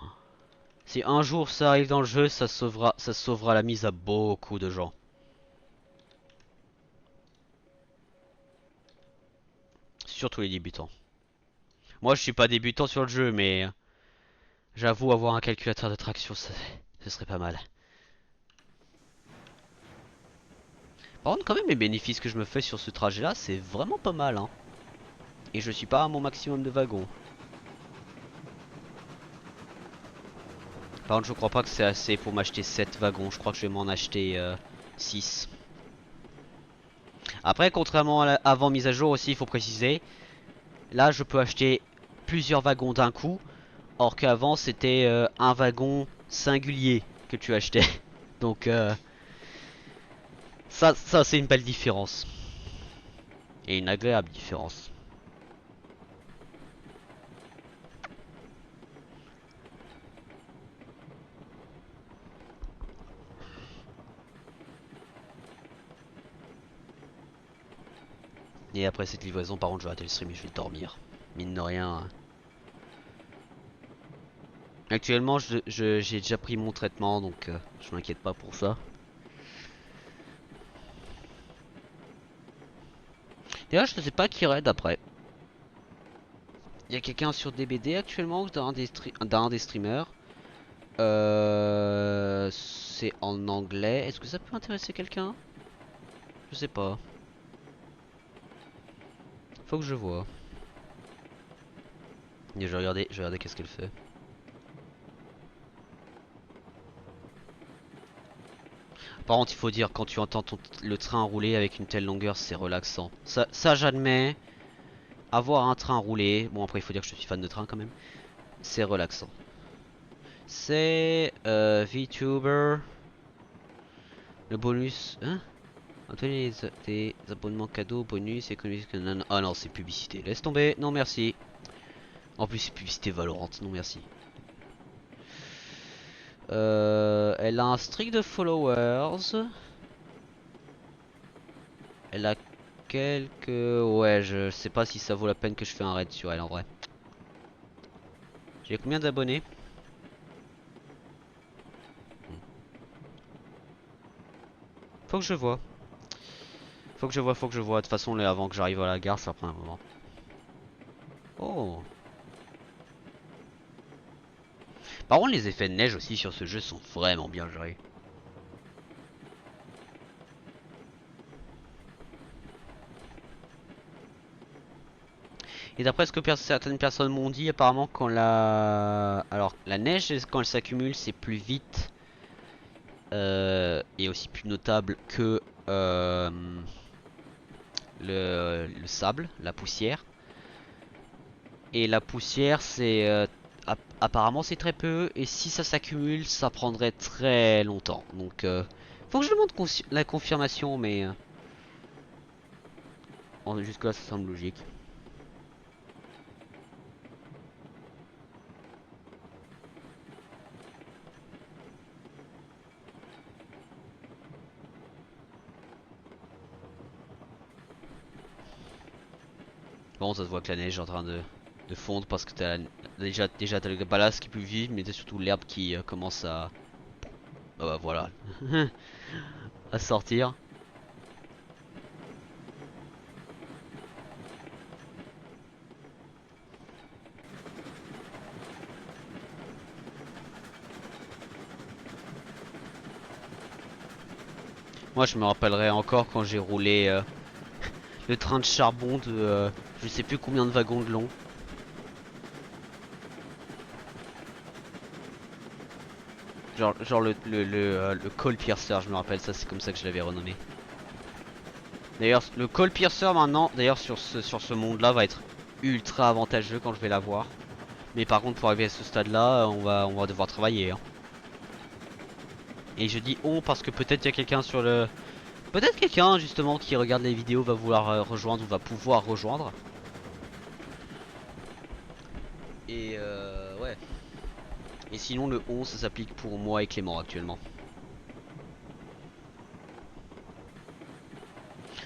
Si un jour ça arrive dans le jeu, ça sauvera la mise à beaucoup de gens. Surtout les débutants. Moi je suis pas débutant sur le jeu, mais j'avoue avoir un calculateur de traction, ce serait pas mal. Par contre quand même les bénéfices que je me fais sur ce trajet là, c'est vraiment pas mal, hein. Et je suis pas à mon maximum de wagons. Par contre, je crois pas que c'est assez pour m'acheter 7 wagons. Je crois que je vais m'en acheter 6. Après, contrairement à avant mise à jour aussi, il faut préciser, là je peux acheter plusieurs wagons d'un coup, or qu'avant c'était un wagon singulier que tu achetais. Donc ça c'est une belle différence. Et une agréable différence. Et après cette livraison, par contre, je vais arrêter le stream et je vais dormir. Mine de rien, hein. Actuellement, j'ai déjà pris mon traitement, donc je m'inquiète pas pour ça. D'ailleurs, je ne sais pas qui raid après. y a quelqu'un sur DBD actuellement d'un des streamers. C'est en anglais. Est-ce que ça peut intéresser quelqu'un? Je sais pas. Faut que je vois. Et je vais regarder qu'est-ce qu'elle fait. Par contre, il faut dire, quand tu entends le train rouler avec une telle longueur, c'est relaxant. Ça j'admets. Avoir un train roulé, bon après il faut dire que je suis fan de train quand même, c'est relaxant. C'est VTuber, le bonus, hein? Obtenez des abonnements cadeaux, bonus, économiques, ah non c'est publicité, laisse tomber, non merci. En plus c'est publicité Valorant, non merci. Elle a un streak de followers. Elle a quelques... Ouais, je sais pas si ça vaut la peine que je fais un raid sur elle en vrai. J'ai combien d'abonnés? Faut que je vois. Faut que je vois. De toute façon, là, avant que j'arrive à la gare, ça prend un moment. Oh. Par contre, les effets de neige aussi sur ce jeu sont vraiment bien gérés. Et d'après ce que certaines personnes m'ont dit, apparemment, quand la... Alors, la neige, quand elle s'accumule, c'est plus vite. Et aussi plus notable que le sable, la poussière. Et la poussière, c'est... apparemment, c'est très peu. Et si ça s'accumule, ça prendrait très longtemps. Donc, faut que je demande la confirmation, mais... jusque là, ça semble logique. Bon, ça se voit que la neige est en train de fondre parce que déjà t'as le ballast qui est plus vif, mais t'as surtout l'herbe qui commence à... Ah bah voilà. À sortir. Moi, je me rappellerai encore quand j'ai roulé le train de charbon de... je sais plus combien de wagons de long. Genre le Cole Piercer, je me rappelle, ça c'est comme ça que je l'avais renommé. D'ailleurs, le Cole Piercer maintenant, d'ailleurs sur ce monde-là, va être ultra avantageux quand je vais l'avoir. Mais par contre, pour arriver à ce stade-là, on va devoir travailler. Hein. Et je dis on parce que peut-être il y a quelqu'un sur le... Peut-être quelqu'un justement qui regarde les vidéos va vouloir rejoindre ou va pouvoir rejoindre. Et ouais. Et sinon le 11 ça s'applique pour moi et Clément actuellement.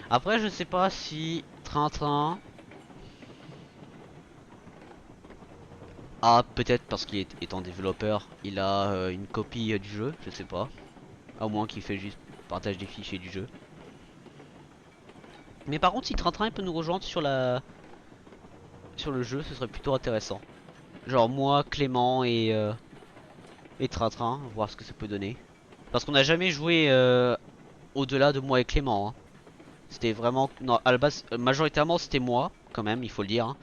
Après je sais pas si Train peut-être parce qu'il étant développeur il a une copie du jeu, je sais pas. À moins qu'il fait juste partage des fichiers du jeu. Mais par contre si Train peut nous rejoindre sur le jeu ce serait plutôt intéressant. Genre moi, Clément et Train, voir ce que ça peut donner. Parce qu'on n'a jamais joué au-delà de moi et Clément. Hein. C'était vraiment... Non, à la base, majoritairement c'était moi, quand même, il faut le dire. Hein.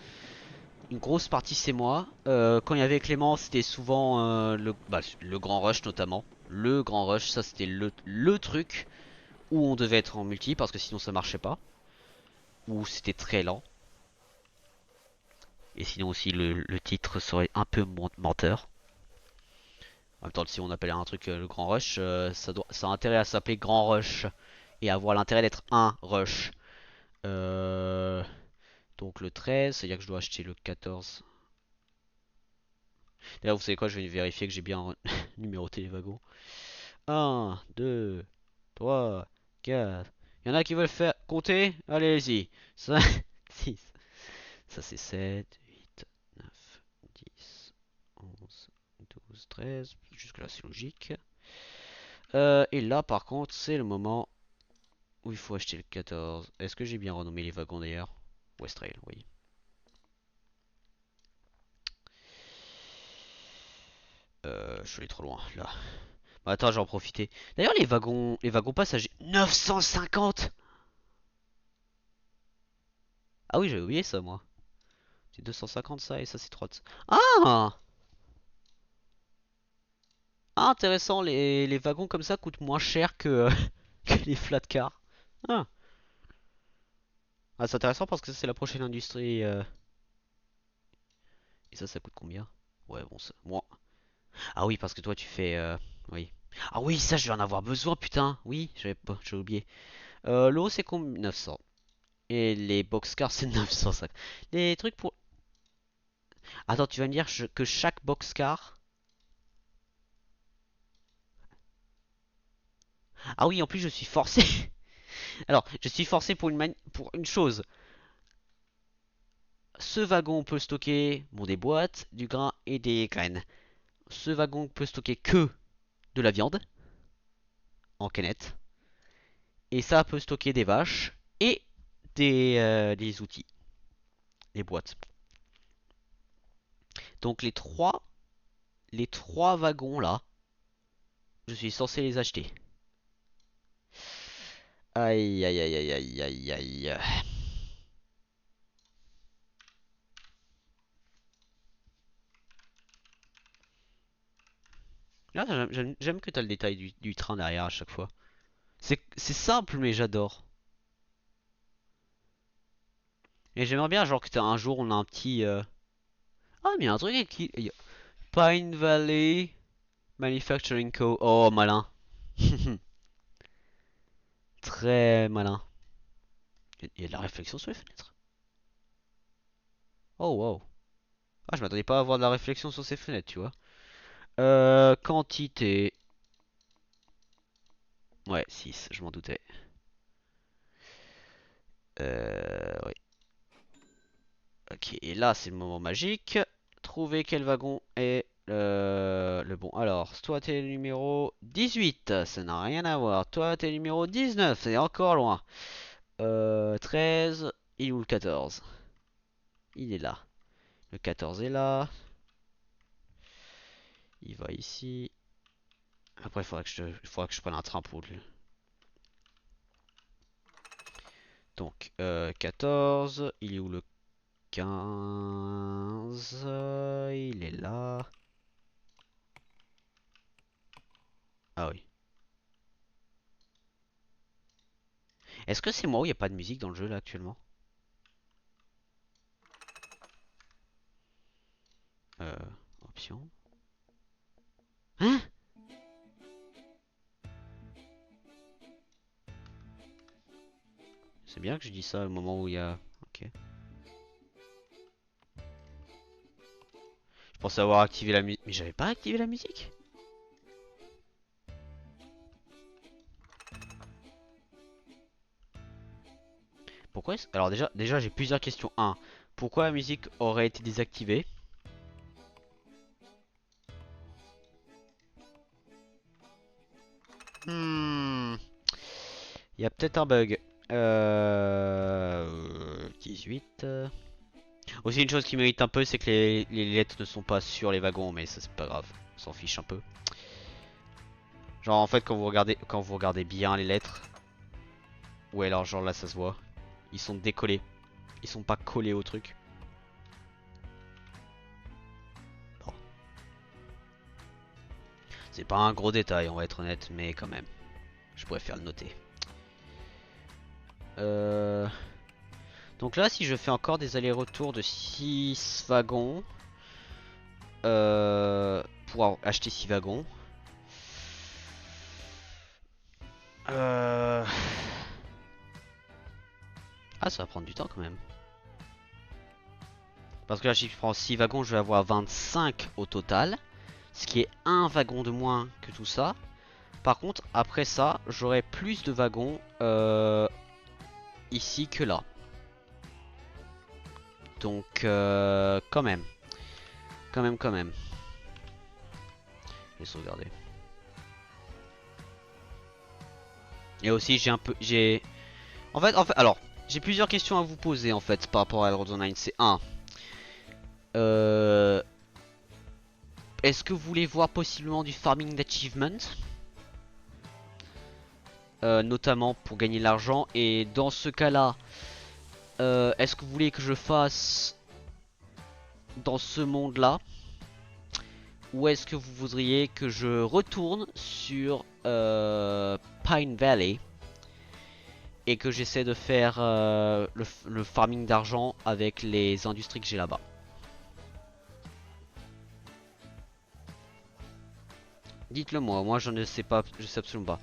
Une grosse partie c'est moi. Quand il y avait Clément, c'était souvent le Grand Rush notamment. Le Grand Rush, ça c'était le truc où on devait être en multi parce que sinon ça marchait pas. Ou c'était très lent. Et sinon aussi le titre serait un peu menteur. En même temps, si on appelle un truc le Grand Rush, ça a intérêt à s'appeler Grand Rush et avoir l'intérêt d'être un Rush. Euh, donc le 13, c'est-à-dire que je dois acheter le 14. D'ailleurs, vous savez quoi, je vais vérifier que j'ai bien numéroté les wagons. 1, 2, 3, 4. Il y en a qui veulent faire compter? Allez-y. 5, 6. Ça c'est 7, 8, 9, 10, 11, 12, 13. Jusque là c'est logique. Et là par contre c'est le moment où il faut acheter le 14. Est-ce que j'ai bien renommé les wagons d'ailleurs? Westrail, oui. Je suis allé trop loin, là. Bah, attends, j'en profiter. D'ailleurs, les wagons passagers. 950. Ah oui, j'avais oublié ça, moi. C'est 250 ça, et ça c'est 3. Ah! Ah, intéressant, les wagons comme ça coûtent moins cher que, que les flat cars. Ah, ah c'est intéressant parce que ça, c'est la prochaine industrie. Et ça coûte combien? Ouais, bon, ça... Moi. Ah oui, parce que toi, tu fais... Oui. Ah oui, ça, je vais en avoir besoin, putain. Oui, j'avais oublié. L'eau, c'est combien? 900. Et les boxcars, c'est 950. Les trucs pour... Attends, tu vas me dire que chaque boxcar... Ah oui, en plus, je suis forcé. Alors, je suis forcé pour une chose. Ce wagon peut stocker, bon, des boîtes, du grain et des graines. Ce wagon peut stocker que de la viande en canette. Et ça peut stocker des vaches et des outils, des boîtes. Donc les trois wagons là, je suis censé les acheter. Aïe aïe aïe aïe aïe aïe aïe. Là, j'aime que t'as le détail du train derrière à chaque fois. C'est simple mais j'adore. Et j'aimerais bien genre que un jour on a un petit... Ah mais il y a un truc qui... Pine Valley Manufacturing Co. Oh malin. Très malin. Il y a de la réflexion sur les fenêtres. Oh wow. Ah, je m'attendais pas à avoir de la réflexion sur ces fenêtres, tu vois. Quantité. Ouais, 6, je m'en doutais. Oui. Ok, et là, c'est le moment magique. Trouver quel wagon est le bon. Alors, toi, t'es le numéro 18, ça n'a rien à voir. Toi, t'es le numéro 19, c'est encore loin. 13, il est où le 14? Il est là. Le 14 est là. Il va ici. Après, il faudra que je prenne un train pour lui. Donc, 14. Il est où le 15? Il est là. Ah oui. Est-ce que c'est moi où il n'y a pas de musique dans le jeu là actuellement? Euh, Option. Hein? C'est bien que je dis ça au moment où il y a... Ok. Je pensais avoir activé la musique. Mais j'avais pas activé la musique? Pourquoi Alors déjà j'ai plusieurs questions. 1. Pourquoi la musique aurait été désactivée? Hmm. Il y a peut-être un bug. 18. Aussi une chose qui mérite un peu, c'est que les lettres ne sont pas sur les wagons, mais ça c'est pas grave. On s'en fiche un peu. Genre en fait quand vous regardez bien les lettres, ouais alors genre là ça se voit. Ils sont décollés. Ils sont pas collés au truc. Bon. C'est pas un gros détail, on va être honnête, mais quand même. Je préfère le noter. Euh... Donc là, si je fais encore des allers-retours de 6 wagons, pour acheter 6 wagons, euh... ah, ça va prendre du temps quand même. Parce que là, si je prends 6 wagons, je vais avoir 25 au total. Ce qui est un wagon de moins que tout ça. Par contre, après ça, j'aurai plus de wagons ici que là. Donc, quand même. Quand même. Je vais sauvegarder. Et aussi, alors, j'ai plusieurs questions à vous poser en fait par rapport à Eldritch Online. C'est un, euh, est-ce que vous voulez voir possiblement du farming d'achievement, notamment pour gagner de l'argent? Et dans ce cas-là, est-ce que vous voulez que je fasse dans ce monde-là, ou est-ce que vous voudriez que je retourne sur Pine Valley et que j'essaie de faire le farming d'argent avec les industries que j'ai là-bas? Dites-le moi, moi je ne sais pas, je sais absolument pas.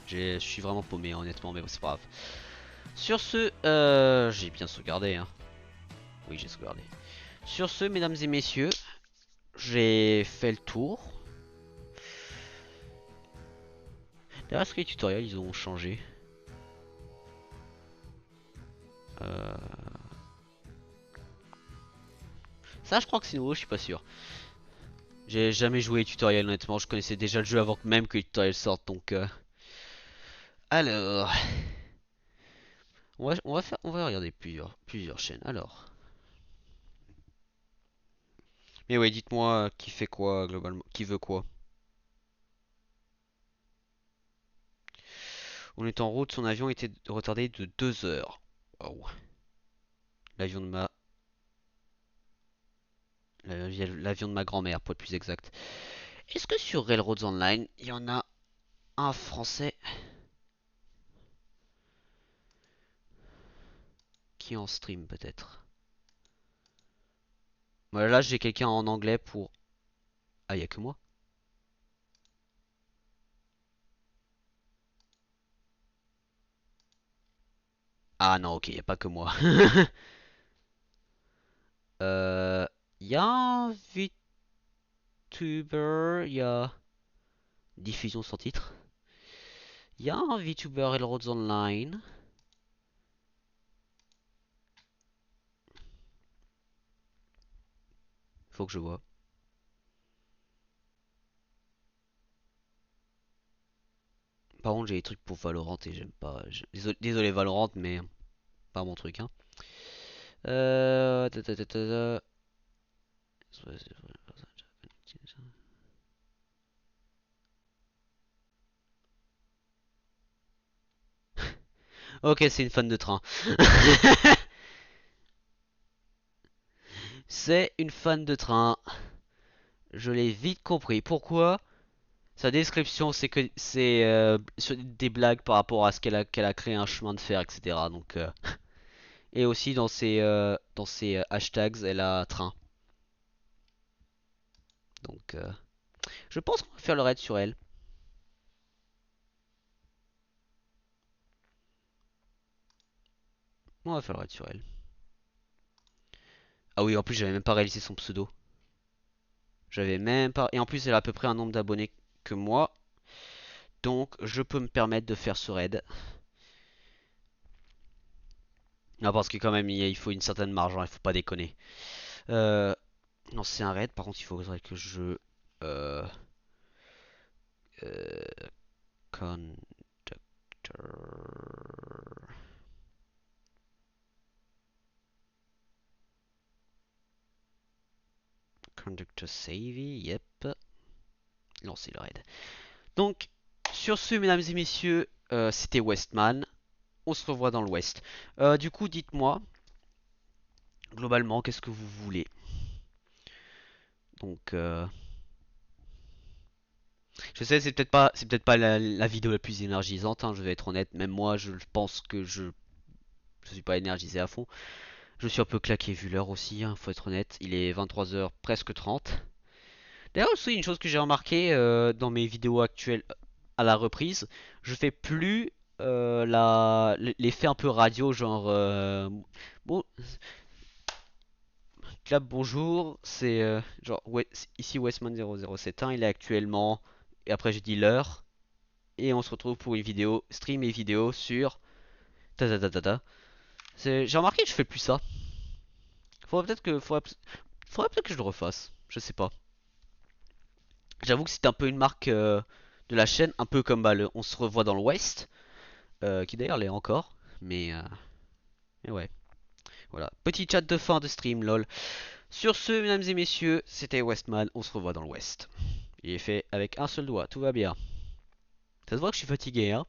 Je suis vraiment paumé honnêtement, mais bon, c'est pas grave. Sur ce, j'ai bien sauvegardé, hein. Oui, j'ai sauvegardé. Sur ce, mesdames et messieurs, j'ai fait le tour. D'ailleurs, est-ce que les tutoriels, ils ont changé? Euh... Ça, je crois que c'est nouveau, je suis pas sûr. J'ai jamais joué les tutoriels, honnêtement. Je connaissais déjà le jeu avant que même que les tutoriels sortent, donc... Alors... on va regarder plusieurs chaînes. Alors... Mais ouais, dites-moi qui fait quoi, globalement. Qui veut quoi. On est en route, son avion était retardé de 2 heures. Waouh. L'avion de ma... L'avion de ma grand-mère, pour être plus exact. Est-ce que sur Railroads Online, il y en a un français qui est en stream, peut-être? Voilà, là, j'ai quelqu'un en anglais pour... Ah, il y a que moi? Ah non, ok, il y a pas que moi. Euh... Il y a un VTuber, il y a... Diffusion sans titre. Il y a un VTuber Railroads Online. Faut que je vois. Par contre, j'ai des trucs pour Valorant et j'aime pas. Désolé, Valorant, mais pas mon truc, hein. Ta, ta, ta, ta, ta. Ok, c'est une fan de train. C'est une fan de train. Je l'ai vite compris. Pourquoi? Sa description, c'est que c'est des blagues par rapport à ce qu'elle a créé un chemin de fer, etc. Donc, et aussi dans ses hashtags, elle a train. Donc, je pense qu'on va faire le raid sur elle. On va faire le raid sur elle. Ah oui, en plus, j'avais même pas réalisé son pseudo. J'avais même pas. Et en plus, elle a à peu près un nombre d'abonnés que moi. Donc, je peux me permettre de faire ce raid. Non, parce que quand même, il faut une certaine marge, hein, il faut pas déconner. Euh, non, c'est un raid. Par contre, il faudrait que je... Euh, euh, conductor... Conductor Savvy, yep. Lancer le raid. Donc, sur ce, mesdames et messieurs, c'était Westman. On se revoit dans l'Ouest. Du coup, dites-moi, globalement, qu'est-ce que vous voulez? Donc, je sais, c'est peut-être pas la vidéo la plus énergisante, hein, je vais être honnête. Même moi, je pense que je suis pas énergisé à fond. Je suis un peu claqué vu l'heure aussi, hein, faut être honnête. Il est 23 h presque 30. D'ailleurs, aussi, une chose que j'ai remarqué dans mes vidéos actuelles à la reprise, je fais plus l'effet un peu radio, genre bon, clap bonjour, c'est genre ouais, ici Westman 0071, il est actuellement, et après j'ai dit l'heure, et on se retrouve pour une vidéo, stream et vidéo sur ta ta ta ta ta. J'ai remarqué que je fais plus ça. Faudrait peut-être que je le refasse, je sais pas. J'avoue que c'est un peu une marque de la chaîne, un peu comme bah, on se revoit dans l'Ouest, qui d'ailleurs l'est encore, mais ouais, voilà. Petit chat de fin de stream, lol. Sur ce, mesdames et messieurs, c'était Westman, on se revoit dans l'Ouest. Il est fait avec un seul doigt, tout va bien. Ça se voit que je suis fatigué, hein.